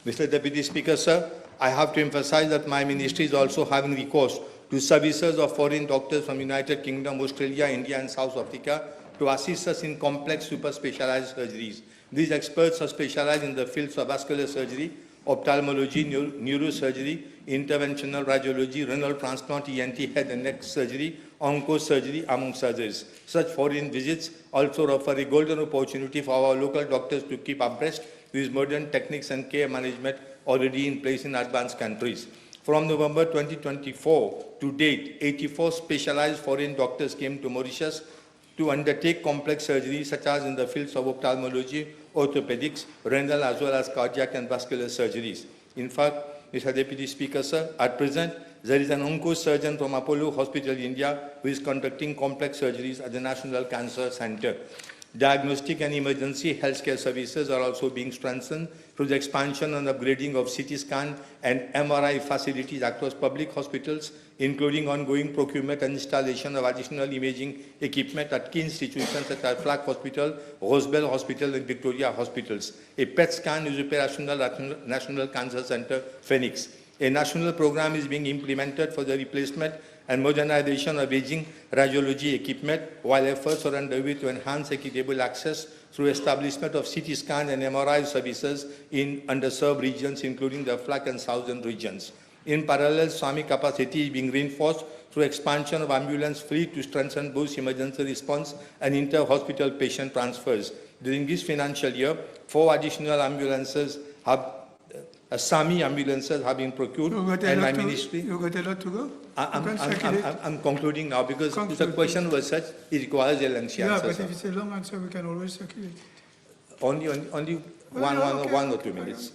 Mr. Deputy Speaker, sir, I have to emphasize that my ministry is also having recourse to services of foreign doctors from United Kingdom, Australia, India, and South Africa to assist us in complex super-specialized surgeries. These experts are specialized in the fields of vascular surgery, ophthalmology, neurosurgery, interventional radiology, renal transplant, ENT, head and neck surgery, onco-surgery, amongst others. Such foreign visits also offer a golden opportunity for our local doctors to keep abreast with modern techniques and care management already in place in advanced countries. From November 2024 to date, 84 specialized foreign doctors came to Mauritius to undertake complex surgeries such as in the fields of ophthalmology, orthopedics, renal as well as cardiac and vascular surgeries. In fact, Mr. Deputy Speaker, sir, at present, there is an onco-surgeon from Apollo Hospital, India, who is conducting complex surgeries at the National Cancer Center. Diagnostic and emergency healthcare services are also being strengthened through the expansion and upgrading of CT scan and MRI facilities across public hospitals, including ongoing procurement and installation of additional imaging equipment at key institutions such as Flacq Hospital, Wholesale Hospital, and Victoria Hospitals. A PET scan is operational at National Cancer Center, Phoenix. A national program is being implemented for the replacement and modernization of aging radiology equipment, while efforts are underway to enhance equitable access through establishment of CT scan and MRI services in underserved regions, including the Flacq and southern regions. In parallel, SWAMI capacity is being reinforced through expansion of ambulance fleet to strengthen both emergency response and inter-hospital patient transfers. During this financial year, 4 additional ambulances have SAMI ambulances have been procured, and my ministry. You got a lot to go? I'm concluding now because the question was such, it requires a lengthy answer. Yeah, but if it's a long answer, we can always circulate it. Only one or 2 minutes.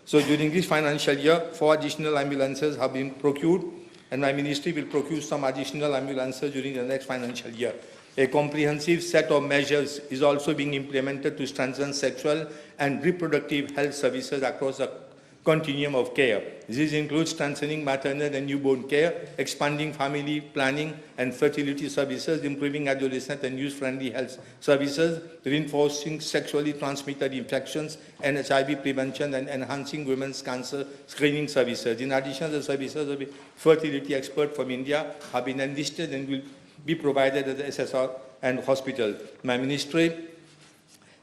So during this financial year, 4 additional ambulances have been procured, and my ministry will procure some additional ambulances during the next financial year. A comprehensive set of measures is also being implemented to strengthen sexual and reproductive health services across the continuum of care. These include strengthening maternal and newborn care, expanding family planning and fertility services, improving adolescent and youth-friendly health services, reinforcing sexually transmitted infections and HIV prevention, and enhancing women's cancer screening services. In addition, the services of a fertility expert from India have been enlisted and will be provided at the SSR and hospital. My ministry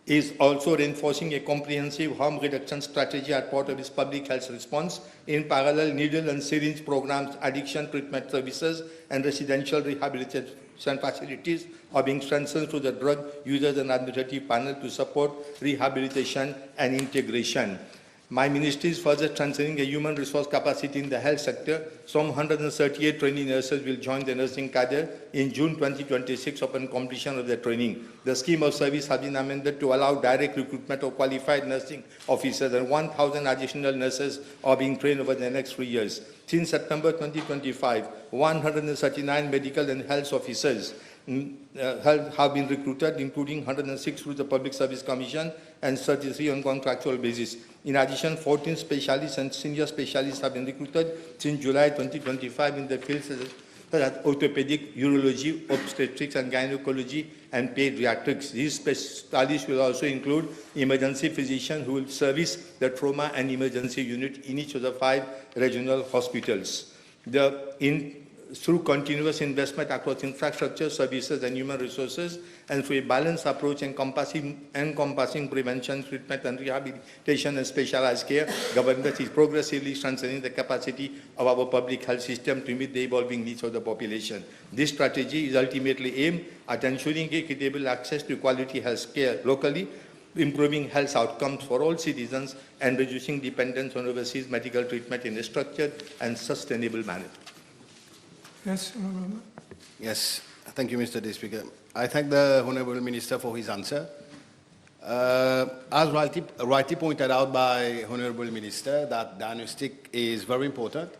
is also reinforcing a comprehensive harm reduction strategy as part of its public health response. In parallel, needle and syringe programs, addiction treatment services, and residential rehabilitation facilities are being strengthened through the Drug Users and Administrative Panel to support rehabilitation and integration. My ministry is further strengthening a human resource capacity in the health sector. Some 138 trainee nurses will join the nursing cadre in June 2026 upon completion of their training. The scheme of service has been amended to allow direct recruitment of qualified nursing officers, and 1,000 additional nurses are being trained over the next 3 years. Since September 2025, 139 medical and health officers have been recruited, including 106 through the Public Service Commission and 33 on contractual basis. In addition, 14 specialists and senior specialists have been recruited since July 2025 in the fields such as orthopedic, urology, obstetrics and gynecology, and pediatrics. These specialists will also include emergency physicians who will service the trauma and emergency unit in each of the 5 regional hospitals. Through continuous investment across infrastructure, services, and human resources, and through a balanced approach encompassing prevention, treatment, and rehabilitation and specialized care, government is progressively strengthening the capacity of our public health system to meet the evolving needs of the population. This strategy is ultimately aimed at ensuring equitable access to quality health care locally, improving health outcomes for all citizens, and reducing dependence on overseas medical treatment in a structured and sustainable manner. Yes, Honourable. Yes, thank you, Mr. Deputy Speaker. I thank the Honourable Minister for his answer. As rightly pointed out by Honourable Minister, that diagnostic is very important.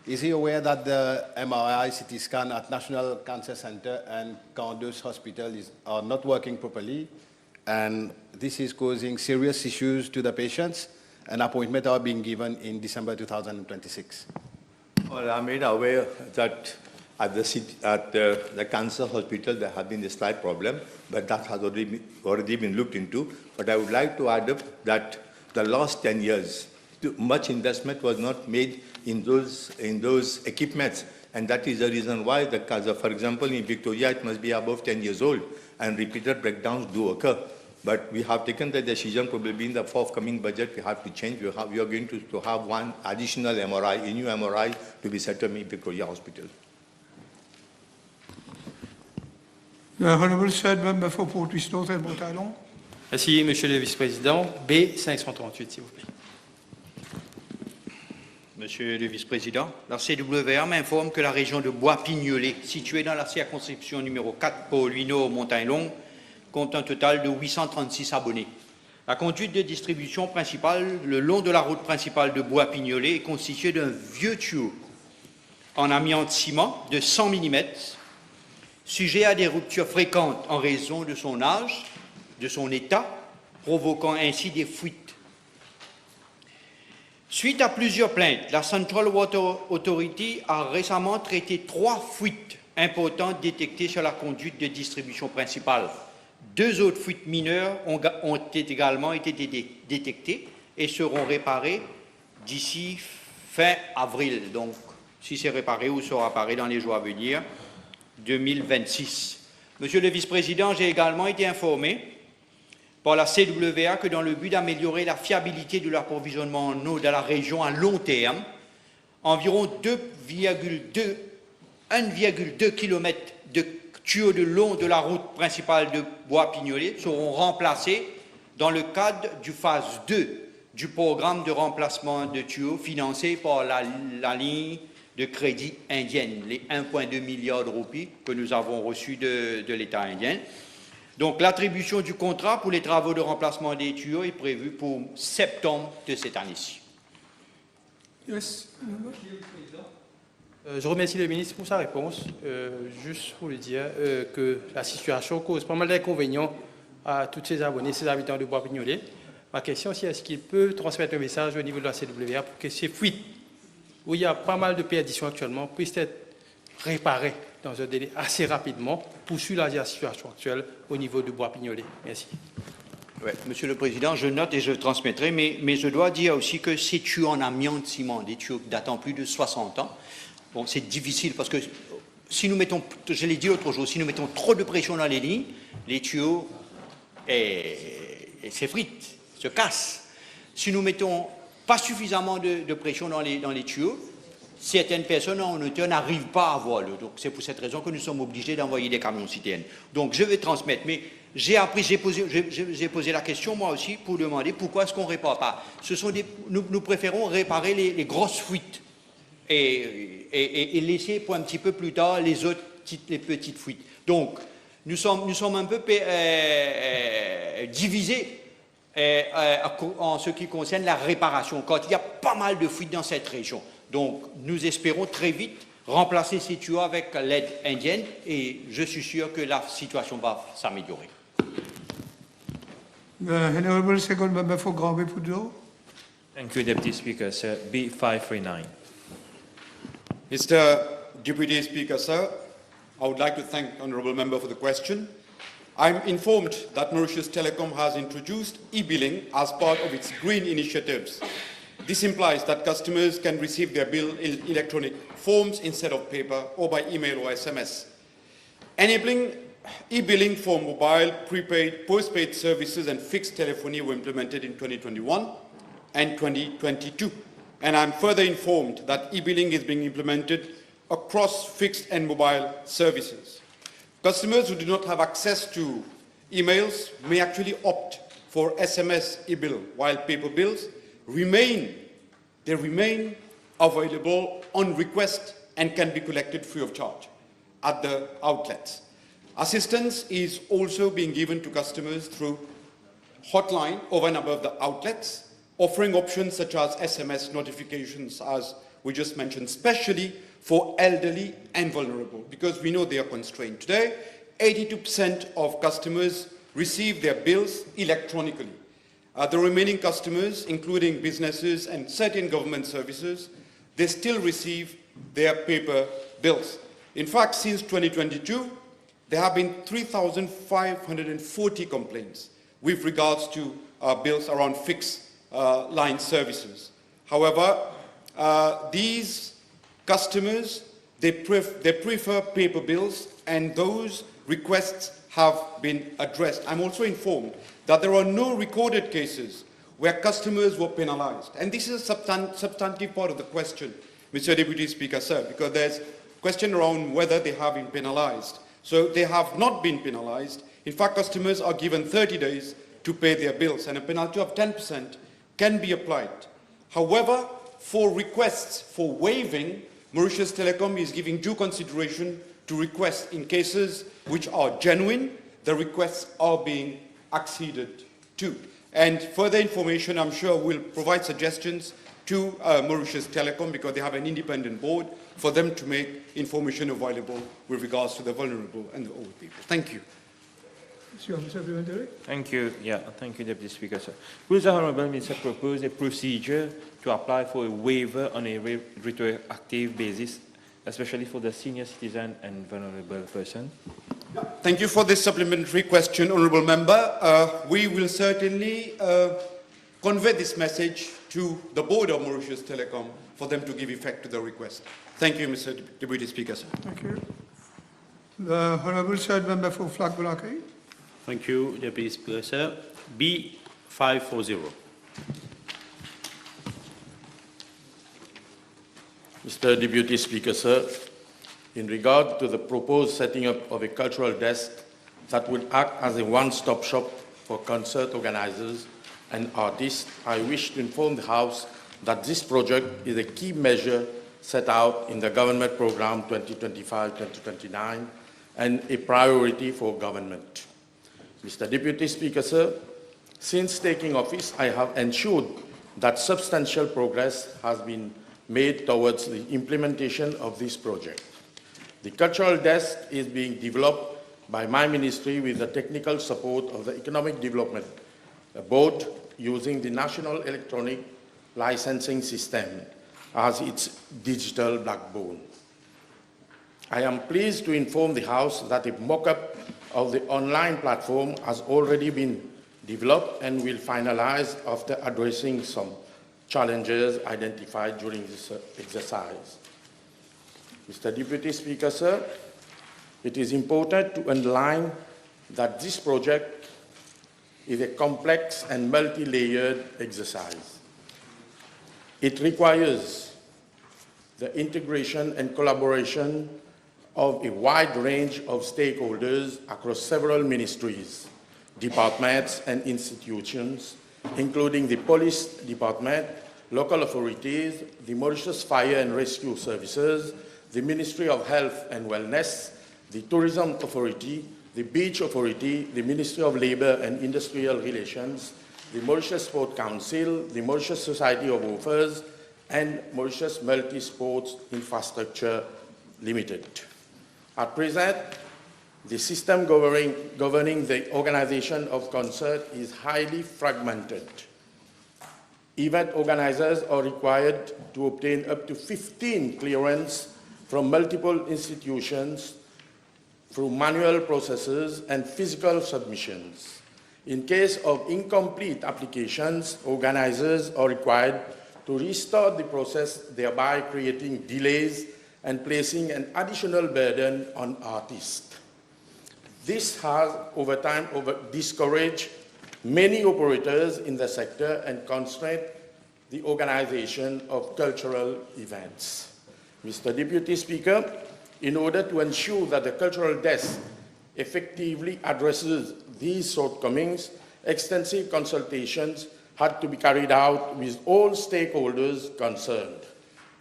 Is he aware that the MRI CT scan at National Cancer Center and Chagos Hospital are not working properly, and this is causing serious issues to the patients, and appointments are being given in December 2026? Well, I'm made aware that at the cancer hospital there have been a slight problem, but that has already been looked into. But I would like to add up that the last 10 years, much investment was not made in those equipments, and that is the reason why the cancer, for example, in Victoria, it must be above 10 years old, and repeated breakdowns do occur. But we have taken the decision, probably in the forthcoming budget, we have to change. We are going to have 1 additional MRI, a new MRI, to be set up in Victoria Hospital. Honourable Third Member for Port-Louis North and Port-Talon. Merci, Monsieur le Vice-président. B538, s'il vous plaît. Monsieur le Vice-président. La CWR m'informe que la région de Bois-Pignolet, située dans la circonscription numéro 4 Pau-Luino-Montagne-Longue, compte un total de 836 abonnés. La conduite de distribution principale le long de la route principale de Bois-Pignolet est constituée d'un vieux tuyau en amiante ciment de 100 mm, sujet à des ruptures fréquentes en raison de son âge, de son état, provoquant ainsi des fuites. Suite à plusieurs plaintes, la Central Water Authority a récemment traité 3 fuites importantes détectées sur la conduite de distribution principale. 2 autres fuites mineures ont également été détectées et seront réparées d'ici fin avril. Donc, si c'est réparé ou sera réparé dans les jours à venir, 2026. Monsieur le Vice-président, j'ai également été informé par la CWA que dans le but d'améliorer la fiabilité de l'approvisionnement en eau dans la région à long terme, environ 1,2 km de tuyaux de long de la route principale de Bois-Pignolet seront remplacés dans le cadre du phase 2 du programme de remplacement de tuyaux financé par la ligne de crédit indienne, les 1,2 milliard de roupies que nous avons reçus de l'État indien. Donc, l'attribution du contrat pour les travaux de remplacement des tuyaux est prévue pour septembre de cette année-ci. Yes. Je remercie le ministre pour sa réponse. Juste pour lui dire que la situation cause pas mal d'inconvénients à tous ces abonnés, ces habitants de Bois-Pignolet. Ma question, c'est est-ce qu'il peut transmettre un message au niveau de la CWA pour que ces fuites, où il y a pas mal de perditions actuellement, puissent être réparées dans un délai assez rapidement pour soulager la situation actuelle au niveau de Bois-Pignolet. Merci. Ouais, Monsieur le Président, je note et je transmettrai, mais je dois dire aussi que ces tuyaux en amiante ciment, des tuyaux datant plus de 60 ans, bon, c'est difficile parce que si nous mettons, je l'ai dit l'autre jour, si nous mettons trop de pression dans les lignes, les tuyaux s'effritent, se cassent. Si nous mettons pas suffisamment de pression dans les tuyaux, certaines personnes en hauteur n'arrivent pas à voir l'eau. Donc, c'est pour cette raison que nous sommes obligés d'envoyer des camions citernes. Donc, je vais transmettre. Mais j'ai posé la question, moi aussi, pour demander pourquoi est-ce qu'on ne répare pas. Nous préférons réparer les grosses fuites et laisser pour un petit peu plus tard les petites fuites. Donc, nous sommes un peu divisés en ce qui concerne la réparation, quand il y a pas mal de fuites dans cette région. Donc, nous espérons très vite remplacer ces tuyaux avec l'aide indienne et je suis sûr que la situation va s'améliorer. Renewable second member for Grand Pudo. Thank you, Deputy Speaker. Sir, B539. Mr. Deputy Speaker, sir, I would like to thank the Honourable Member for the question. I'm informed that Mauritius Telecom has introduced e-billing as part of its green initiatives. This implies that customers can receive their bill in electronic forms instead of paper or by email or SMS. Enabling e-billing for mobile, prepaid, postpaid services and fixed telephony were implemented in 2021 and 2022. And I'm further informed that e-billing is being implemented across fixed and mobile services. Customers who do not have access to emails may actually opt for SMS e-bill, while paper bills remain available on request and can be collected free of charge at the outlets. Assistance is also being given to customers through hotline over and above the outlets, offering options such as SMS notifications, as we just mentioned, especially for elderly and vulnerable, because we know they are constrained. Today, 82% of customers receive their bills electronically. The remaining customers, including businesses and certain government services, they still receive their paper bills. In fact, since 2022, there have been 3,540 complaints with regards to bills around fixed line services. However, these customers, they prefer paper bills, and those requests have been addressed. I'm also informed that there are no recorded cases where customers were penalized. And this is a substantive part of the question, Mr. Deputy Speaker, sir, because there's a question around whether they have been penalized. So they have not been penalized. In fact, customers are given 30 days to pay their bills, and a penalty of 10% can be applied. However, for requests for waiving, Mauritius Telecom is giving due consideration to requests in cases which are genuine. The requests are being acceded to. And further information, I'm sure, will provide suggestions to Mauritius Telecom, because they have an independent board, for them to make information available with regards to the vulnerable and the old people. Thank you. Supplementary? Thank you. Yeah, thank you, Deputy Speaker, sir. Will the Honourable Minister propose a procedure to apply for a waiver on a retroactive basis, especially for the senior citizen and vulnerable person? Thank you for this supplementary question, Honourable Member. We will certainly convey this message to the board of Mauritius Telecom for them to give effect to the request. Thank you, Mr. Deputy Speaker, sir. Thank you. The Honourable Third Member for Flacq. Thank you, Deputy Speaker, sir. B540. Mr. Deputy Speaker, sir, in regard to the proposed setting up of a cultural desk that would act as a one-stop shop for concert organizers and artists, I wish to inform the House that this project is a key measure set out in the government program 2025-2029 and a priority for government. Mr. Deputy Speaker, sir, since taking office, I have ensured that substantial progress has been made towards the implementation of this project. The cultural desk is being developed by my ministry with the technical support of the Economic Development Board, using the National Electronic Licensing System as its digital backbone. I am pleased to inform the House that a mock-up of the online platform has already been developed and will finalize after addressing some challenges identified during this exercise. Mr. Deputy Speaker, sir, it is important to underline that this project is a complex and multi-layered exercise. It requires the integration and collaboration of a wide range of stakeholders across several ministries, departments and institutions, including the Police Department, local authorities, the Mauritius Fire and Rescue Services, the Ministry of Health and Wellness, the Tourism Authority, the Beach Authority, the Ministry of Labour and Industrial Relations, the Mauritius Sport Council, the Mauritius Society of Authors, and Mauritius Multi-Sports Infrastructure Limited. At present, the system governing the organization of concert is highly fragmented. Event organizers are required to obtain up to 15 clearances from multiple institutions through manual processes and physical submissions. In case of incomplete applications, organizers are required to restart the process, thereby creating delays and placing an additional burden on artists. This has, over time, discouraged many operators in the sector and constrained the organization of cultural events. Mr. Deputy Speaker, in order to ensure that the cultural desk effectively addresses these shortcomings, extensive consultations had to be carried out with all stakeholders concerned.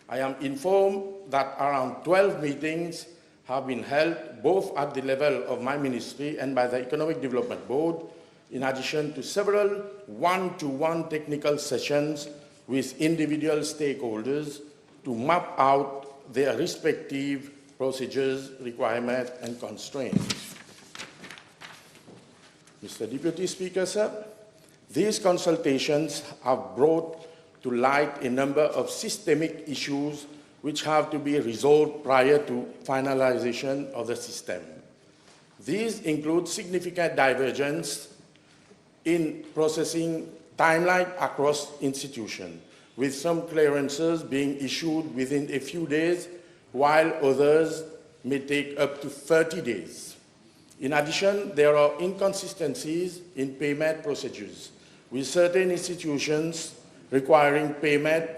I am informed that around 12 meetings have been held both at the level of my ministry and by the Economic Development Board, in addition to several one-to-one technical sessions with individual stakeholders to map out their respective procedures, requirements, and constraints. Mr. Deputy Speaker, sir, these consultations have brought to light a number of systemic issues which have to be resolved prior to finalization of the system. These include significant divergence in processing timeline across institutions, with some clearances being issued within a few days, while others may take up to 30 days. In addition, there are inconsistencies in payment procedures, with certain institutions requiring payment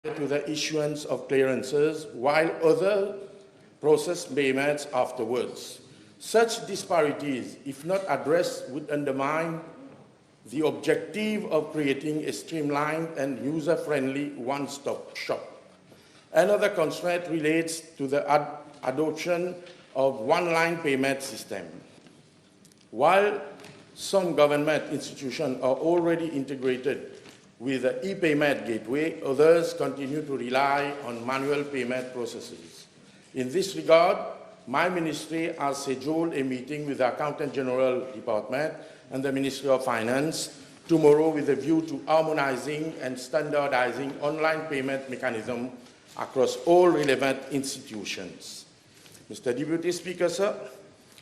to the issuance of clearances, while others process payments afterwards. Such disparities, if not addressed, would undermine the objective of creating a streamlined and user-friendly one-stop shop. Another constraint relates to the adoption of one-line payment system. While some government institutions are already integrated with the e-payment gateway, others continue to rely on manual payment processes. In this regard, my ministry has scheduled a meeting with the Accountant General Department and the Ministry of Finance tomorrow with a view to harmonizing and standardizing online payment mechanisms across all relevant institutions. Mr. Deputy Speaker, sir,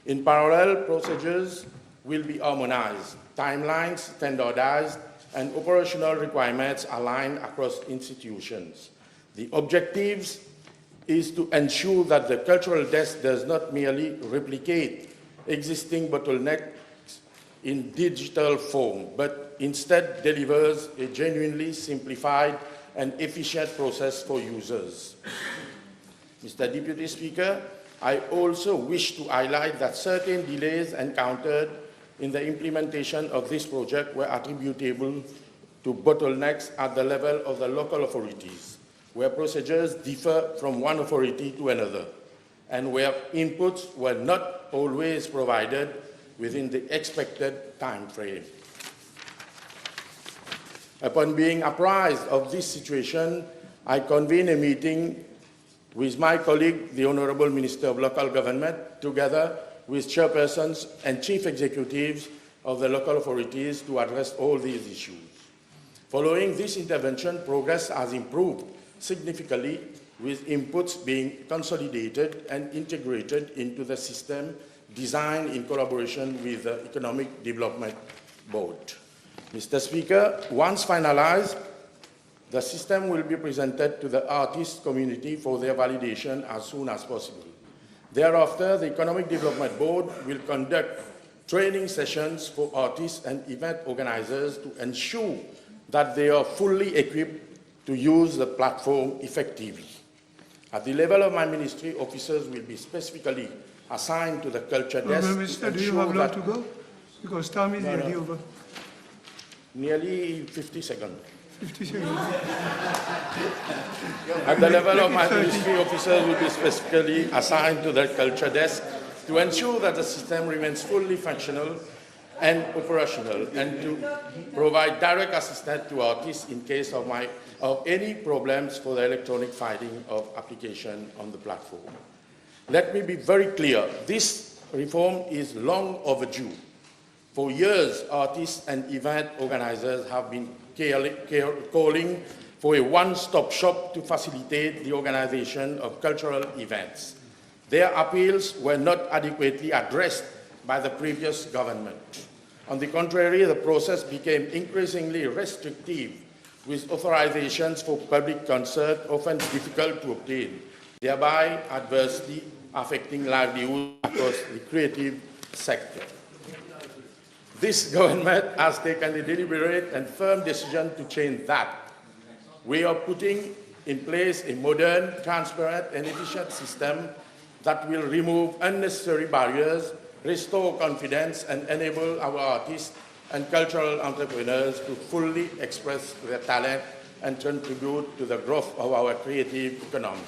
in parallel, procedures will be harmonized, timelines standardized, and operational requirements aligned across institutions. The objectives is to ensure that the cultural desk does not merely replicate existing bottlenecks in digital form, but instead delivers a genuinely simplified and efficient process for users. Mr. Deputy Speaker, I also wish to highlight that certain delays encountered in the implementation of this project were attributable to bottlenecks at the level of the local authorities, where procedures differ from one authority to another, and where inputs were not always provided within the expected time frame. Upon being apprised of this situation, I convened a meeting with my colleague, the Honourable Minister of Local Government, together with chairpersons and chief executives of the local authorities to address all these issues. Following this intervention, progress has improved significantly, with inputs being consolidated and integrated into the system designed in collaboration with the Economic Development Board. Mr. Speaker, once finalized, the system will be presented to the artist community for their validation as soon as possible. Thereafter, the Economic Development Board will conduct training sessions for artists and event organizers to ensure that they are fully equipped to use the platform effectively. At the level of my ministry, officers will be specifically assigned to the culture desk. Minister, do you have long to go? Because time is nearly over. Nearly 50 seconds. 50 seconds. At the level of my ministry, officers will be specifically assigned to the culture desk to ensure that the system remains fully functional and operational, and to provide direct assistance to artists in case of any problems for the electronic filing of application on the platform. Let me be very clear, this reform is long overdue. For years, artists and event organizers have been calling for a one-stop shop to facilitate the organization of cultural events. Their appeals were not adequately addressed by the previous government. On the contrary, the process became increasingly restrictive, with authorizations for public concert often difficult to obtain, thereby adversely affecting livelihood across the creative sector. This government has taken a deliberate and firm decision to change that. We are putting in place a modern, transparent, and efficient system that will remove unnecessary barriers, restore confidence, and enable our artists and cultural entrepreneurs to fully express their talent and contribute to the growth of our creative economy.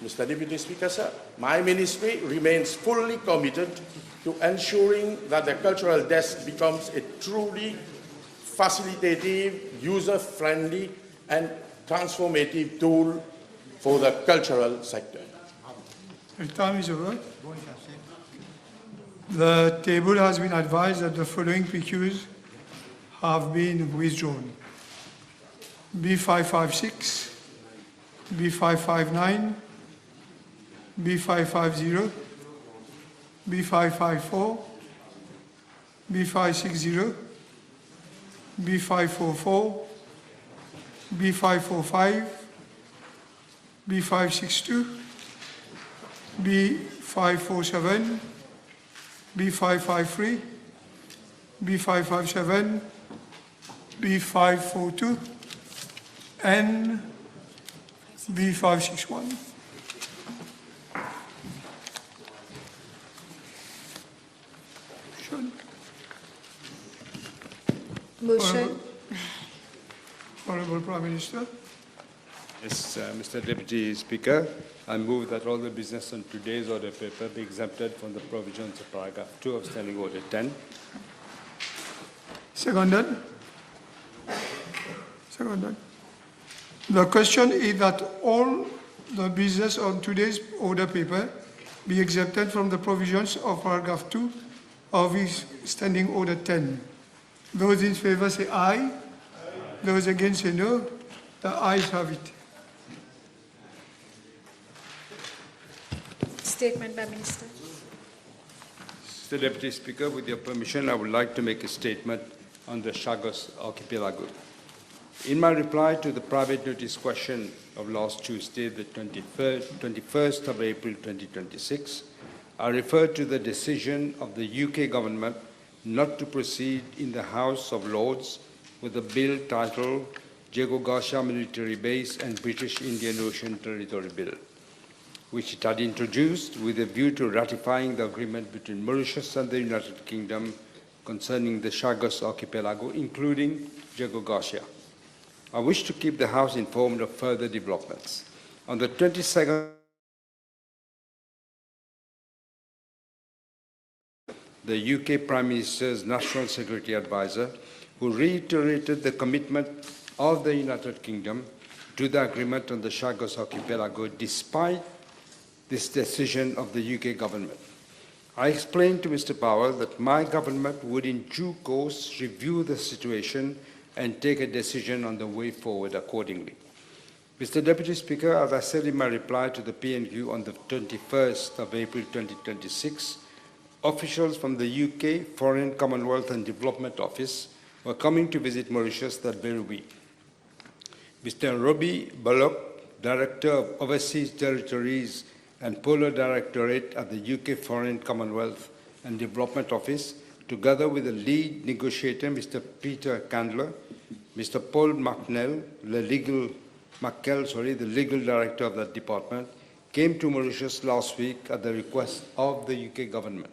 Mr. Deputy Speaker, sir, my ministry remains fully committed to ensuring that the cultural desk becomes a truly facilitative, user-friendly, and transformative tool for the cultural sector. The time is over. The table has been advised that the following PQs have been withdrawn. B556, B559, B550, B554, B560, B544, B545, B562, B547, B553, B557, B542, and B561. Motion. Honorable Prime Minister. Yes, Mr. Deputy Speaker, I move that all the business on today's order paper be exempted from the provisions of paragraph 2 of Standing Order 10. Seconded. Seconded. The question is that all the business on today's order paper be exempted from the provisions of paragraph 2 of his Standing Order 10. Those in favor say aye. Those against say no. The ayes have it. Statement by Minister. Mr. Deputy Speaker, with your permission, I would like to make a statement on the Chagos Archipelago. In my reply to the private notice question of last Tuesday, the 21st of April 2026, I referred to the decision of the UK government not to proceed in the House of Lords with a bill titled Diego Garcia Military Base and British Indian Ocean Territory Bill, which it had introduced with a view to ratifying the agreement between Mauritius and the United Kingdom concerning the Chagos Archipelago, including Diego Garcia. I wish to keep the House informed of further developments. On the 22nd, the UK Prime Minister's National Security Advisor, who reiterated the commitment of the United Kingdom to the agreement on the Chagos Archipelago despite this decision of the UK government. I explained to Mr. Powell that my government would in due course review the situation and take a decision on the way forward accordingly. Mr. Deputy Speaker, as I said in my reply to the PNQ on the 21st of April 2026, officials from the UK Foreign, Commonwealth and Development Office were coming to visit Mauritius that very week. Mr. Robbie Bullock, Director of Overseas Territories and Polar Directorate at the UK Foreign, Commonwealth and Development Office, together with the lead negotiator, Mr. Peter Candler, Mr. Paul McNell, the legal director of that department, came to Mauritius last week at the request of the UK government.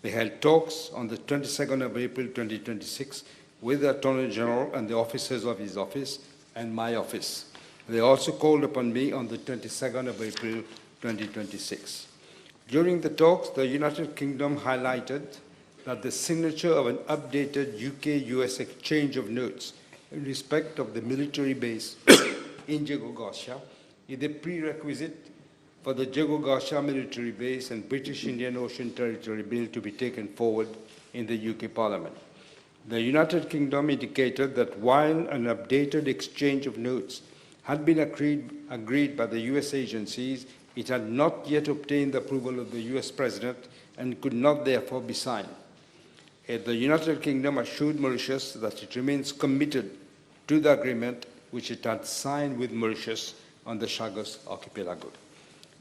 They held talks on the 22nd of April 2026 with the Attorney General and the officers of his office and my office. They also called upon me on the 22nd of April 2026. During the talks, the United Kingdom highlighted that the signature of an updated UK-US exchange of notes in respect of the military base in Diego Garcia is a prerequisite for the Diego Garcia military base and British Indian Ocean Territory Bill to be taken forward in the UK Parliament. The United Kingdom indicated that while an updated exchange of notes had been agreed by the US agencies, it had not yet obtained the approval of the US President and could not therefore be signed. The United Kingdom assured Mauritius that it remains committed to the agreement which it had signed with Mauritius on the Chagos Archipelago.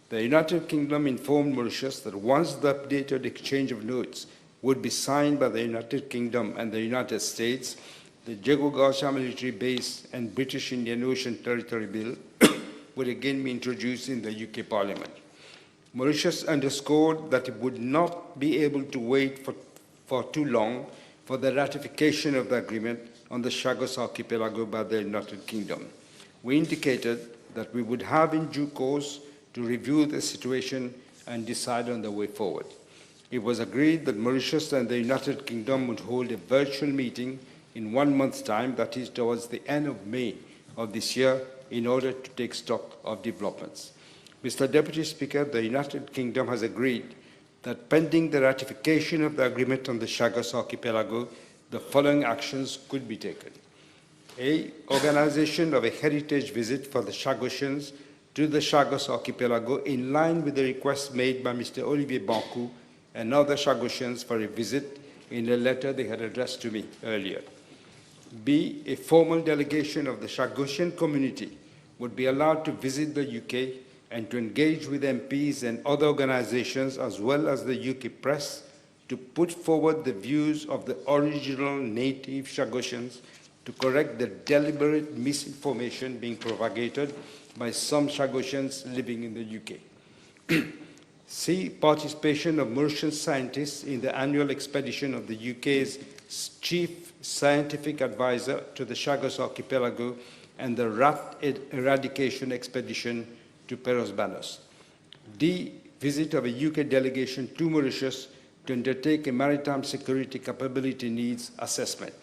The United Kingdom informed Mauritius that once the updated exchange of notes would be signed by the United Kingdom and the United States, the Diego Garcia Military Base and British Indian Ocean Territory Bill would again be introduced in the UK Parliament. Mauritius underscored that it would not be able to wait for too long for the ratification of the agreement on the Chagos Archipelago by the United Kingdom. We indicated that we would have in due course to review the situation and decide on the way forward. It was agreed that Mauritius and the United Kingdom would hold a virtual meeting in 1 month's time, that is towards the end of May of this year, in order to take stock of developments. Mr. Deputy Speaker, the United Kingdom has agreed that pending the ratification of the agreement on the Chagos Archipelago, the following actions could be taken. A, organization of a heritage visit for the Chagosians to the Chagos Archipelago in line with the request made by Mr. Olivier Bankou and other Chagosians for a visit in a letter they had addressed to me earlier. B, a formal delegation of the Chagosian community would be allowed to visit the UK and to engage with MPs and other organizations as well as the UK press to put forward the views of the original native Chagosians to correct the deliberate misinformation being propagated by some Chagosians living in the UK. C, participation of Mauritian scientists in the annual expedition of the UK's Chief Scientific Advisor to the Chagos Archipelago and the Rat Eradication Expedition to Peros Banos. D. Visit of a UK delegation to Mauritius to undertake a maritime security capability needs assessment.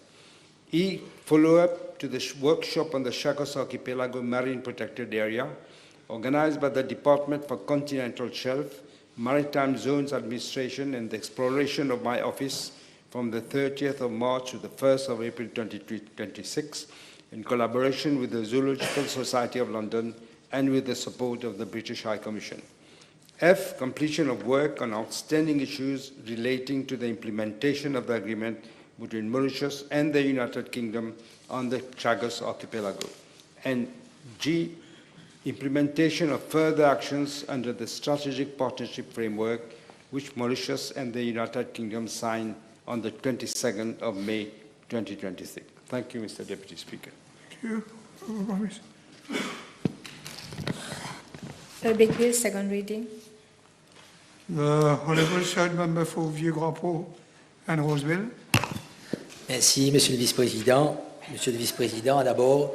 E. Follow-up to the workshop on the Chagos Archipelago Marine Protected Area, organized by the Department for Continental Shelf, Maritime Zones Administration, and the Exploration of my office from the 30th of March to the 1st of April 2026, in collaboration with the Zoological Society of London and with the support of the British High Commission. F. Completion of work on outstanding issues relating to the implementation of the agreement between Mauritius and the United Kingdom on the Chagos Archipelago. And G. Implementation of further actions under the Strategic Partnership Framework, which Mauritius and the United Kingdom signed on the 22nd of May 2026. Thank you, Mr. Deputy Speaker. Thank you. Big Bill, second reading. The Honourable Third Member for Vieux-Grand-Port and Wholesale. Merci, Monsieur le Vice-président. Monsieur le Vice-président, d'abord,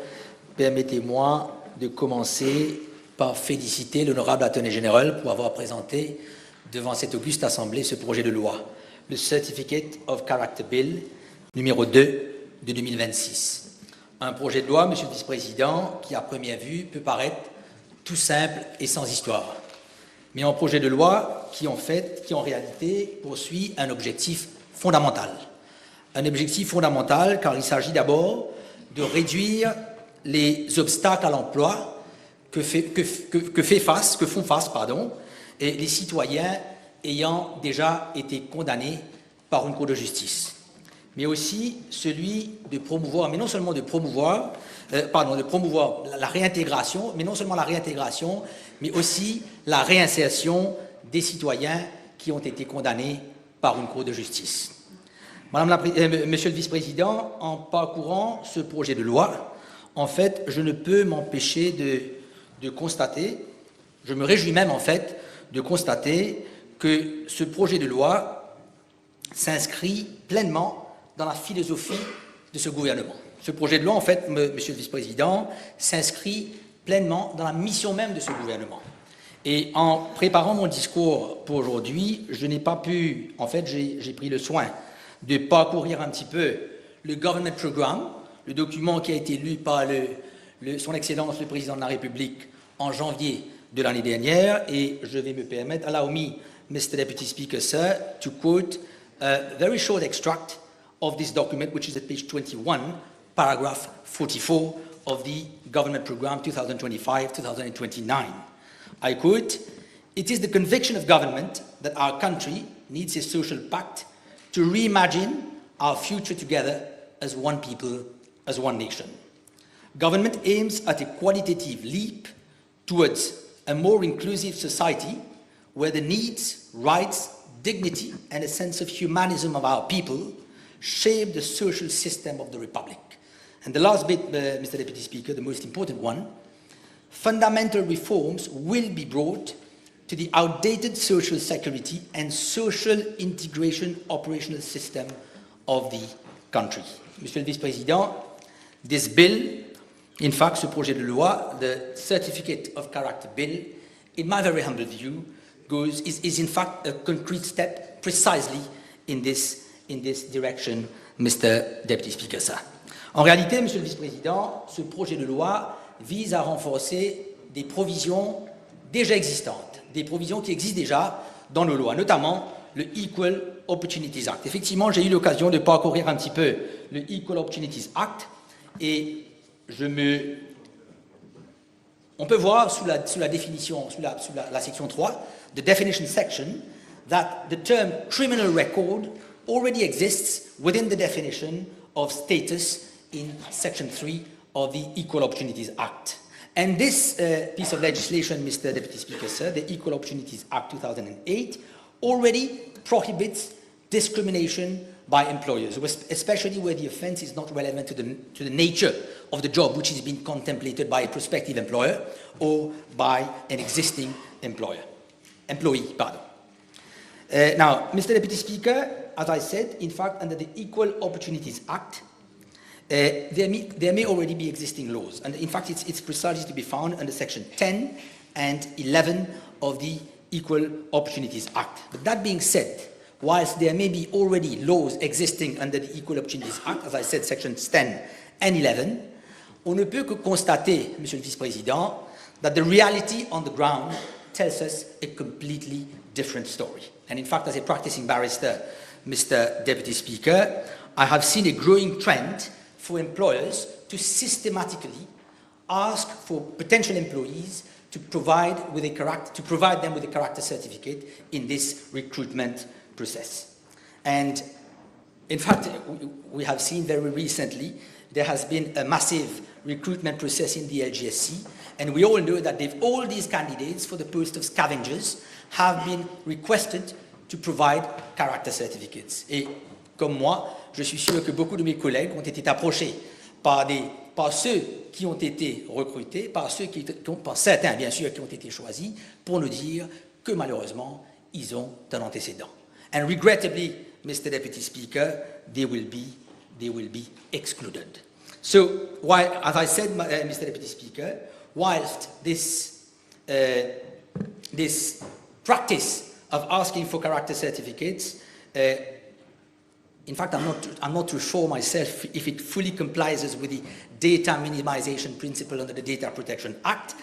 permettez-moi de commencer par féliciter l'honorable Attorney General pour avoir présenté devant cette auguste Assemblée ce projet de loi, le Certificate of Character Bill numéro 2 de 2026. Un projet de loi, Monsieur le Vice-président, qui à première vue peut paraître tout simple et sans histoire, mais un projet de loi qui en réalité poursuit un objectif fondamental. Un objectif fondamental car il s'agit d'abord de réduire les obstacles à l'emploi que font face et les citoyens ayant déjà été condamnés par une cour de justice, mais aussi celui de promouvoir, mais non seulement de promouvoir la réintégration, mais non seulement la réintégration, mais aussi la réinsertion des citoyens qui ont été condamnés par une cour de justice. Monsieur le Vice-président, en parcourant ce projet de loi, en fait, je ne peux m'empêcher de constater, je me réjouis même en fait de constater que ce projet de loi s'inscrit pleinement dans la philosophie de ce gouvernement. Ce projet de loi, en fait, Monsieur le Vice-président, s'inscrit pleinement dans la mission même de ce gouvernement. Et en préparant mon discours pour aujourd'hui, je n'ai pas pu, en fait, j'ai pris le soin de parcourir un petit peu le Government Programme, le document qui a été lu par son Excellence le Président de la République en janvier de l'année dernière, et je vais me permettre, allow me, Mr. Deputy Speaker, sir, to quote a very short extract of this document, which is at page 21, paragraph 44 of the Government Programme 2025-2029. I quote, "It is the conviction of government that our country needs a social pact to reimagine our future together as one people, as one nation. Government aims at a qualitative leap towards a more inclusive society where the needs, rights, dignity, and a sense of humanism of our people shape the social system of the Republic." And the last bit, Mr. Deputy Speaker, the most important one, "Fundamental reforms will be brought to the outdated social security and social integration operational system of the country." Monsieur le Vice-président, this bill, in fact, ce projet de loi, the Certificate of Character Bill, in my very humble view, is in fact a concrete step precisely in this direction, Mr. Deputy Speaker, sir. En réalité, Monsieur le Vice-président, ce projet de loi vise à renforcer des provisions déjà existantes, des provisions qui existent déjà dans nos lois, notamment le Equal Opportunities Act. Effectivement, j'ai eu l'occasion de parcourir un petit peu le Equal Opportunities Act et on peut voir sous la définition, sous la section 3, the definition section, that the term criminal record already exists within the definition of status in section 3 of the Equal Opportunities Act. And this piece of legislation, Mr. Deputy Speaker, sir, the Equal Opportunities Act 2008, already prohibits discrimination by employers, especially where the offence is not relevant to the nature of the job which is being contemplated by a prospective employer or by an existing employee. Now, Mr. Deputy Speaker, as I said, in fact, under the Equal Opportunities Act, there may already be existing laws. And in fact, it's precisely to be found under Section 10 and 11 of the Equal Opportunities Act. But that being said, whilst there may be already laws existing under the Equal Opportunities Act, as I said, Sections 10 and 11, on ne peut que constater, Monsieur le Vice-Président, that the reality on the ground tells us a completely different story. And in fact, as a practicing barrister, Mr. Deputy Speaker, I have seen a growing trend for employers to systematically ask for potential employees to provide them with a character certificate in this recruitment process. And in fact, we have seen very recently there has been a massive recruitment process in the LGSC, and we all know that all these candidates for the post of scavengers have been requested to provide character certificates. Et comme moi, je suis sûr que beaucoup de mes collègues ont été approchés par ceux qui ont été recrutés, par certains bien sûr qui ont été choisis, pour nous dire que malheureusement, ils ont un antécédent. And regrettably, Mr. Deputy Speaker, they will be excluded. So, as I said, Mr. Deputy Speaker, whilst this practice of asking for character certificates, in fact, I'm not too sure myself if it fully complies with the data minimization principle under the Data Protection Act.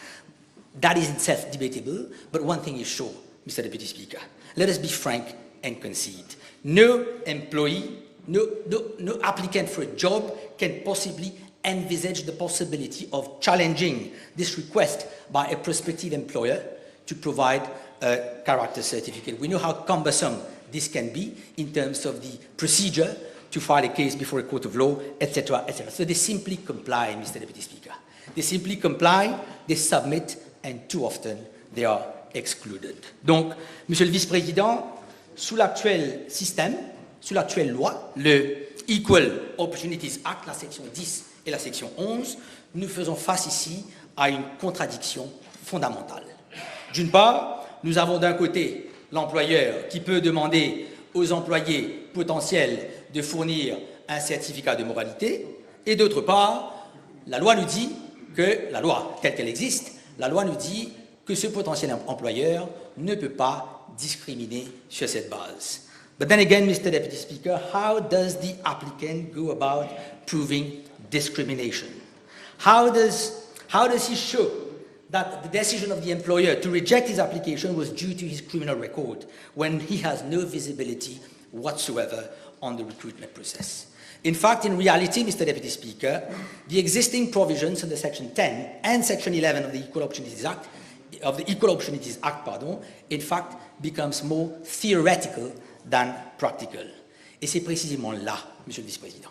That is itself debatable, but one thing is sure, Mr. Deputy Speaker. Let us be frank and concede. No employee, no applicant for a job can possibly envisage the possibility of challenging this request by a prospective employer to provide a character certificate. We know how cumbersome this can be in terms of the procedure to file a case before a court of law, etc., etc. So they simply comply, Mr. Deputy Speaker. They simply comply, they submit, and too often they are excluded. Donc, Monsieur le Vice-Président, sous l'actuel système, sous l'actuelle loi, le Equal Opportunities Act, la section 10 et la section 11, nous faisons face ici à une contradiction fondamentale. D'une part, nous avons d'un côté l'employeur qui peut demander aux employés potentiels de fournir un certificat de moralité, et d'autre part, la loi nous dit que, la loi telle qu'elle existe, la loi nous dit que ce potentiel employeur ne peut pas discriminer sur cette base. But then again, Mr. Deputy Speaker, how does the applicant go about proving discrimination? How does he show that the decision of the employer to reject his application was due to his criminal record when he has no visibility whatsoever on the recruitment process? In fact, in reality, Mr. Deputy Speaker, the existing provisions under Section 10 and Section 11 of the Equal Opportunities Act, in fact, becomes more theoretical than practical. Et c'est précisément là, Monsieur le Vice-président,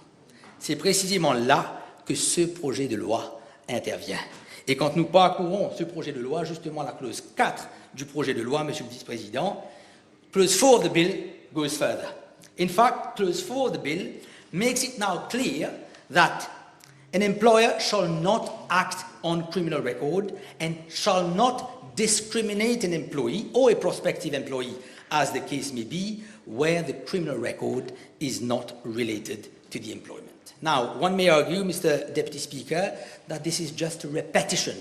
c'est précisément là que ce projet de loi intervient. Et quand nous parcourons ce projet de loi, justement la clause 4 du projet de loi, Monsieur le Vice-président, clause 4 of the bill goes further. In fact, clause 4 of the bill makes it now clear that an employer shall not act on criminal record and shall not discriminate an employee or a prospective employee, as the case may be, where the criminal record is not related to the employment. Now, one may argue, Mr. Deputy Speaker, that this is just a repetition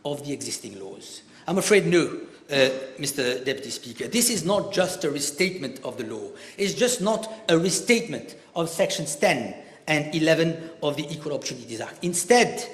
of the existing laws. I'm afraid no, Mr. Deputy Speaker. This is not just a restatement of the law. It's just not a restatement of Sections 10 and 11 of the Equal Opportunities Act. Instead,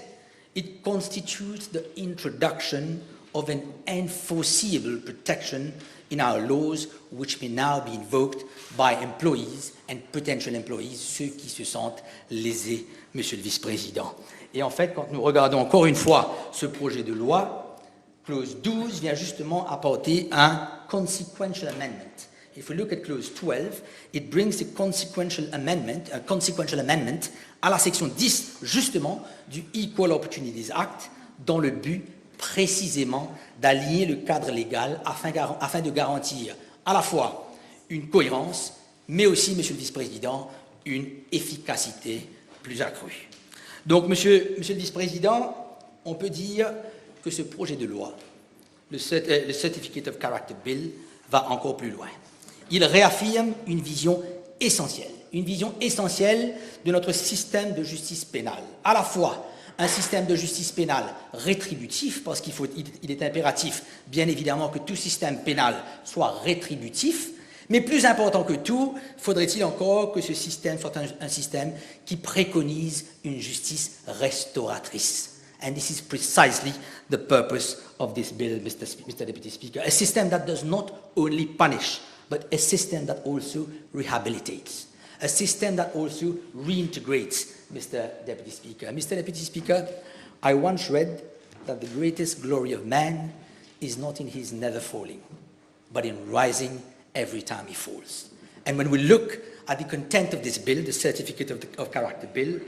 it constitutes the introduction of an enforceable protection in our laws, which may now be invoked by employees and potential employees, ceux qui se sentent lésés, Monsieur le Vice-président. Et en fait, quand nous regardons encore une fois ce projet de loi, clause 12 vient justement apporter un consequential amendment. If we look at clause 12, it brings a consequential amendment à la section 10, justement, du Equal Opportunities Act, dans le but précisément d'aligner le cadre légal afin de garantir à la fois une cohérence, mais aussi, Monsieur le Vice-président, une efficacité plus accrue. Donc, Monsieur le Vice-président, on peut dire que ce projet de loi, le Certificate of Character Bill, va encore plus loin. Il réaffirme une vision essentielle, de notre système de justice pénale. À la fois un système de justice pénale rétributif, parce qu'il est impératif, bien évidemment, que tout système pénal soit rétributif, mais plus important que tout, faudrait-il encore que ce système soit un système qui préconise une justice restauratrice. And this is precisely the purpose of this bill, Mr. Deputy Speaker. A system that does not only punish, but a system that also rehabilitates. A system that also reintegrates, Mr. Deputy Speaker. Mr. Deputy Speaker, I once read that the greatest glory of man is not in his never falling, but in rising every time he falls. And when we look at the content of this bill, the Certificate of Character Bill,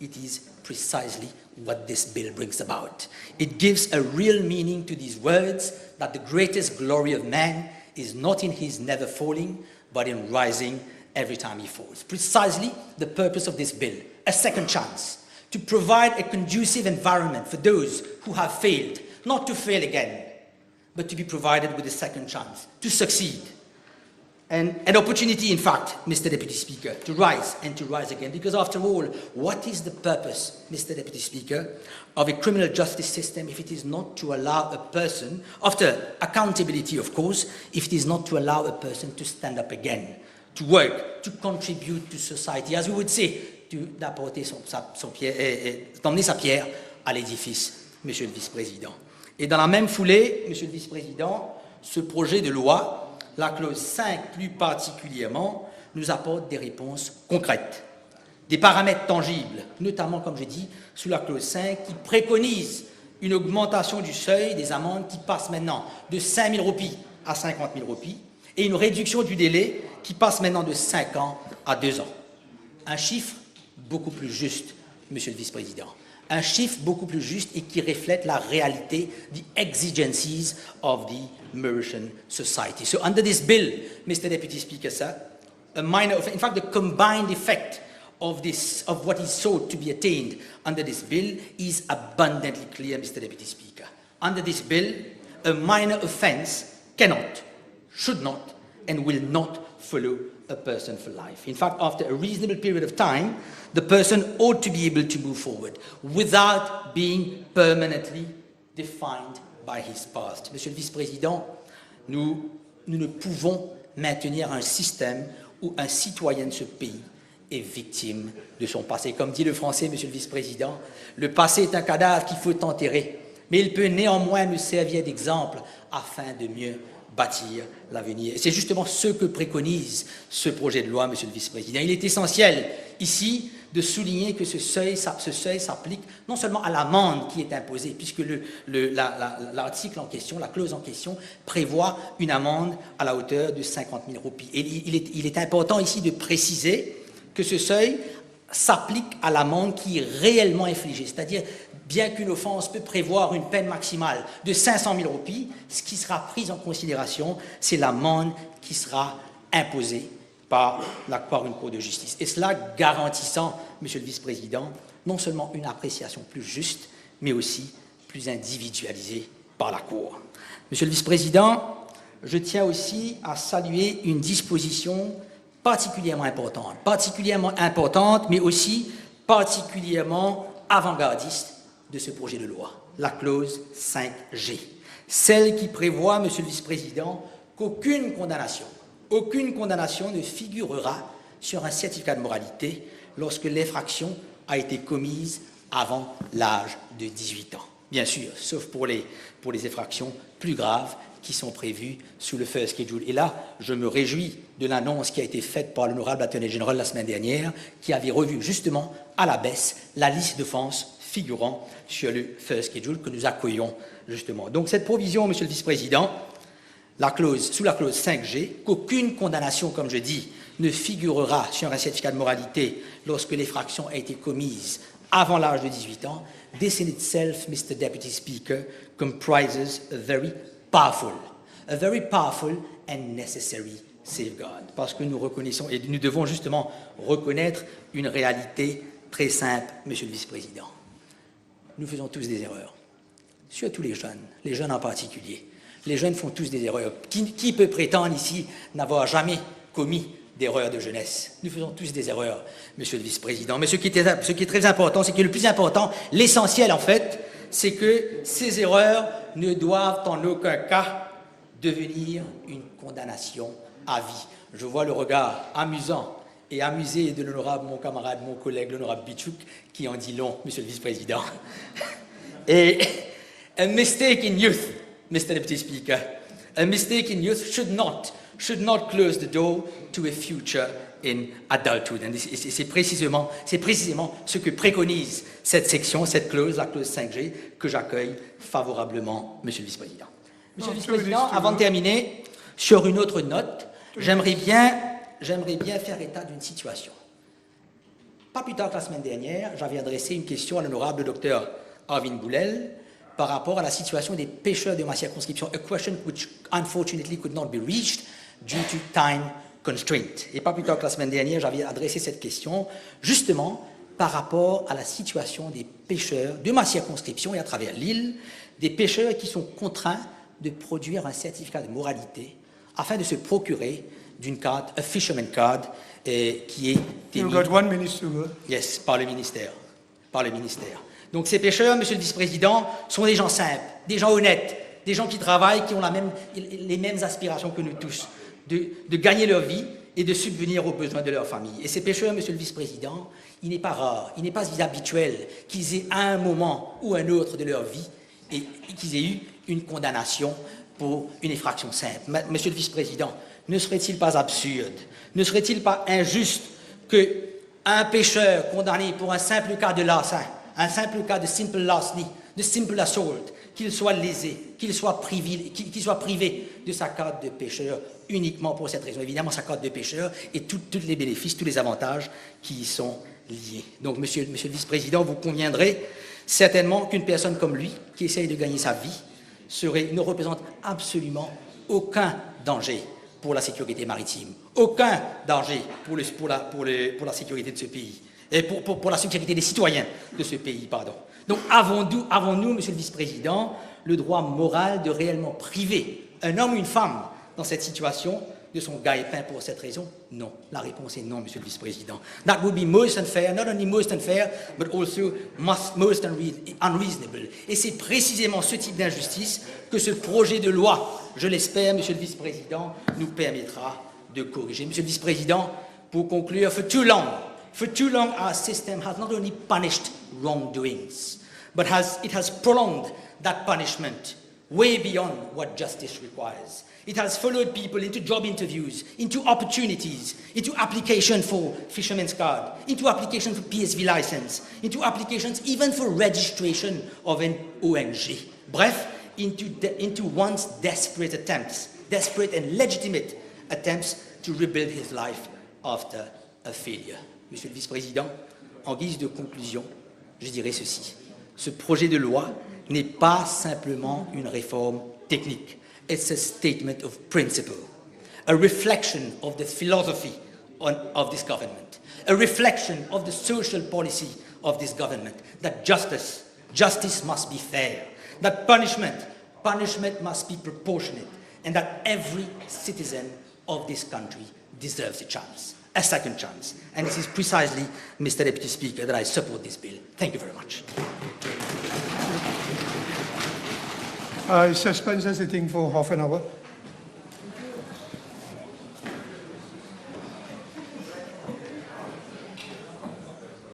it is precisely what this bill brings about. It gives a real meaning to these words, that the greatest glory of man is not in his never falling, but in rising every time he falls. Precisely the purpose of this bill, a second chance, to provide a conducive environment for those who have failed, not to fail again, but to be provided with a second chance, to succeed. And an opportunity, in fact, Mr. Deputy Speaker, to rise and to rise again. Because after all, what is the purpose, Mr. Deputy Speaker, of a criminal justice system if it is not to allow a person, after accountability, of course, if it is not to allow a person to stand up again, to work, to contribute to society, as we would say, d'apporter d'emmener sa pierre à l'édifice, Monsieur le Vice-président. Et dans la même foulée, Monsieur le Vice-président, ce projet de loi, la clause 5 plus particulièrement, nous apporte des réponses concrètes, des paramètres tangibles, notamment, comme je dis, sous la clause 5, qui préconise une augmentation du seuil des amendes qui passe maintenant de 5 000 roupies à 50 000 roupies, et une réduction du délai qui passe maintenant de 5 ans à 2 ans. Un chiffre beaucoup plus juste, Monsieur le Vice-président. Un chiffre beaucoup plus juste et qui reflète la réalité, the exigencies of the Mauritian society. So under this bill, Mr. Deputy Speaker, sir, in fact, the combined effect of what is sought to be attained under this bill is abundantly clear, Mr. Deputy Speaker. Under this bill, a minor offence cannot, should not, and will not follow a person for life. In fact, after a reasonable period of time, the person ought to be able to move forward without being permanently defined by his past. Monsieur le Vice-président, nous ne pouvons maintenir un système où un citoyen de ce pays est victime de son passé. Comme dit le français, Monsieur le Vice-président, le passé est un cadavre qu'il faut enterrer, mais il peut néanmoins nous servir d'exemple afin de mieux bâtir l'avenir. Et c'est justement ce que préconise ce projet de loi, Monsieur le Vice-président. Il est essentiel, ici, de souligner que ce seuil s'applique non seulement à l'amende qui est imposée, puisque l'article en question, la clause en question, prévoit une amende à la hauteur de 50 000 roupies. Et il est important ici de préciser que ce seuil s'applique à l'amende qui est réellement infligée, c'est-à-dire bien qu'une offense peut prévoir une peine maximale de 500 000 roupies, ce qui sera pris en considération, c'est l'amende qui sera imposée par une cour de justice. Et cela garantissant, Monsieur le Vice-président, non seulement une appréciation plus juste, mais aussi plus individualisée par la Cour. Monsieur le Vice-président, je tiens aussi à saluer une disposition particulièrement importante, mais aussi particulièrement avant-gardiste de ce projet de loi, la clause 5G, celle qui prévoit, Monsieur le Vice-président, qu'aucune condamnation ne figurera sur un certificat de moralité lorsque l'infraction a été commise avant l'âge de 18 ans. Bien sûr, sauf pour les infractions plus graves qui sont prévues sous le first schedule. Et là, je me réjouis de l'annonce qui a été faite par l'honorable attorney général la semaine dernière, qui avait revu justement à la baisse la liste d'offenses figurant sur le first schedule que nous accueillons justement. Donc cette provision, Monsieur le Vice-président, sous la clause 5G, qu'aucune condamnation, comme je dis, ne figurera sur un certificat de moralité lorsque l'effraction a été commise avant l'âge de 18 ans, this in itself, Mr. Deputy Speaker, comprises a very powerful and necessary safeguard. Parce que nous reconnaissons, et nous devons justement reconnaître une réalité très simple, Monsieur le Vice-président. Nous faisons tous des erreurs, surtout les jeunes en particulier. Les jeunes font tous des erreurs. Qui peut prétendre ici n'avoir jamais commis d'erreurs de jeunesse. Nous faisons tous des erreurs, Monsieur le Vice-président. Mais ce qui est très important, c'est que le plus important, l'essentiel en fait, c'est que ces erreurs ne doivent en aucun cas devenir une condamnation à vie. Je vois le regard amusant et amusé de l'honorable, mon camarade, mon collègue, l'honorable Bichouk, qui en dit long, Monsieur le Vice-président. Et a mistake in youth, Mr. Deputy Speaker, a mistake in youth should not close the door to a future in adulthood. Et c'est précisément ce que préconise cette section, cette clause, la clause 5G, que j'accueille favorablement, Monsieur le Vice-président. Monsieur le Vice-président, avant de terminer, sur une autre note, j'aimerais bien faire état d'une situation. Pas plus tard que la semaine dernière, j'avais adressé une question à l'honorable docteur Arvin Boulel par rapport à la situation des pêcheurs de ma circonscription, a question which unfortunately could not be reached due to time constraint. Et pas plus tard que la semaine dernière, j'avais adressé cette question justement par rapport à la situation des pêcheurs de ma circonscription et à travers l'île, des pêcheurs qui sont contraints de produire un certificat de moralité afin de se procurer d'une carte, a fisherman card, qui est émise yes, par le ministère. Donc ces pêcheurs, Monsieur le Vice-président, sont des gens simples, des gens honnêtes, des gens qui travaillent, qui ont les mêmes aspirations que nous tous, de gagner leur vie et de subvenir aux besoins de leur famille. Et ces pêcheurs, Monsieur le Vice-président, il n'est pas rare, il n'est pas habituel qu'ils aient à un moment ou un autre de leur vie et qu'ils aient eu une condamnation pour une infraction simple. Monsieur le Vice-président, ne serait-il pas absurde, ne serait-il pas injuste qu'un pêcheur condamné pour un simple cas de larcin, un simple cas de simple larceny, de simple assault, qu'il soit lésé, qu'il soit privé de sa carte de pêcheur uniquement pour cette raison. Évidemment, sa carte de pêcheur et tous les bénéfices, tous les avantages qui y sont liés. Donc, Monsieur le Vice-président, vous conviendrez certainement qu'une personne comme lui, qui essaye de gagner sa vie, ne représente absolument aucun danger pour la sécurité maritime, aucun danger pour la sécurité de ce pays, et pour la sécurité des citoyens de ce pays, pardon. Donc avons-nous, Monsieur le Vice-président, le droit moral de réellement priver un homme ou une femme dans cette situation de son gagne-pain pour cette raison? Non. La réponse est non, Monsieur le Vice-président. That would be most unfair, not only most unfair, but also most unreasonable. Et c'est précisément ce type d'injustice que ce projet de loi, je l'espère, Monsieur le Vice-président, nous permettra de corriger. Monsieur le Vice-président, pour conclure, for too long, our system has not only punished wrongdoings, but it has prolonged that punishment way beyond what justice requires. It has followed people into job interviews, into opportunities, into application for fisherman's card, into application for PSV license, into applications even for registration of an ONG. Bref, into one's desperate and legitimate attempts to rebuild his life after a failure. Monsieur le Vice-président, en guise de conclusion, je dirais ceci. Ce projet de loi n'est pas simplement une réforme technique. It's a statement of principle, a reflection of the philosophy of this government, a reflection of the social policy of this government, that justice must be fair, that punishment must be proportionate, and that every citizen of this country deserves a second chance. And this is precisely, Mr. Deputy Speaker, that I support this bill. Thank you very much. I suspend the sitting for half an hour.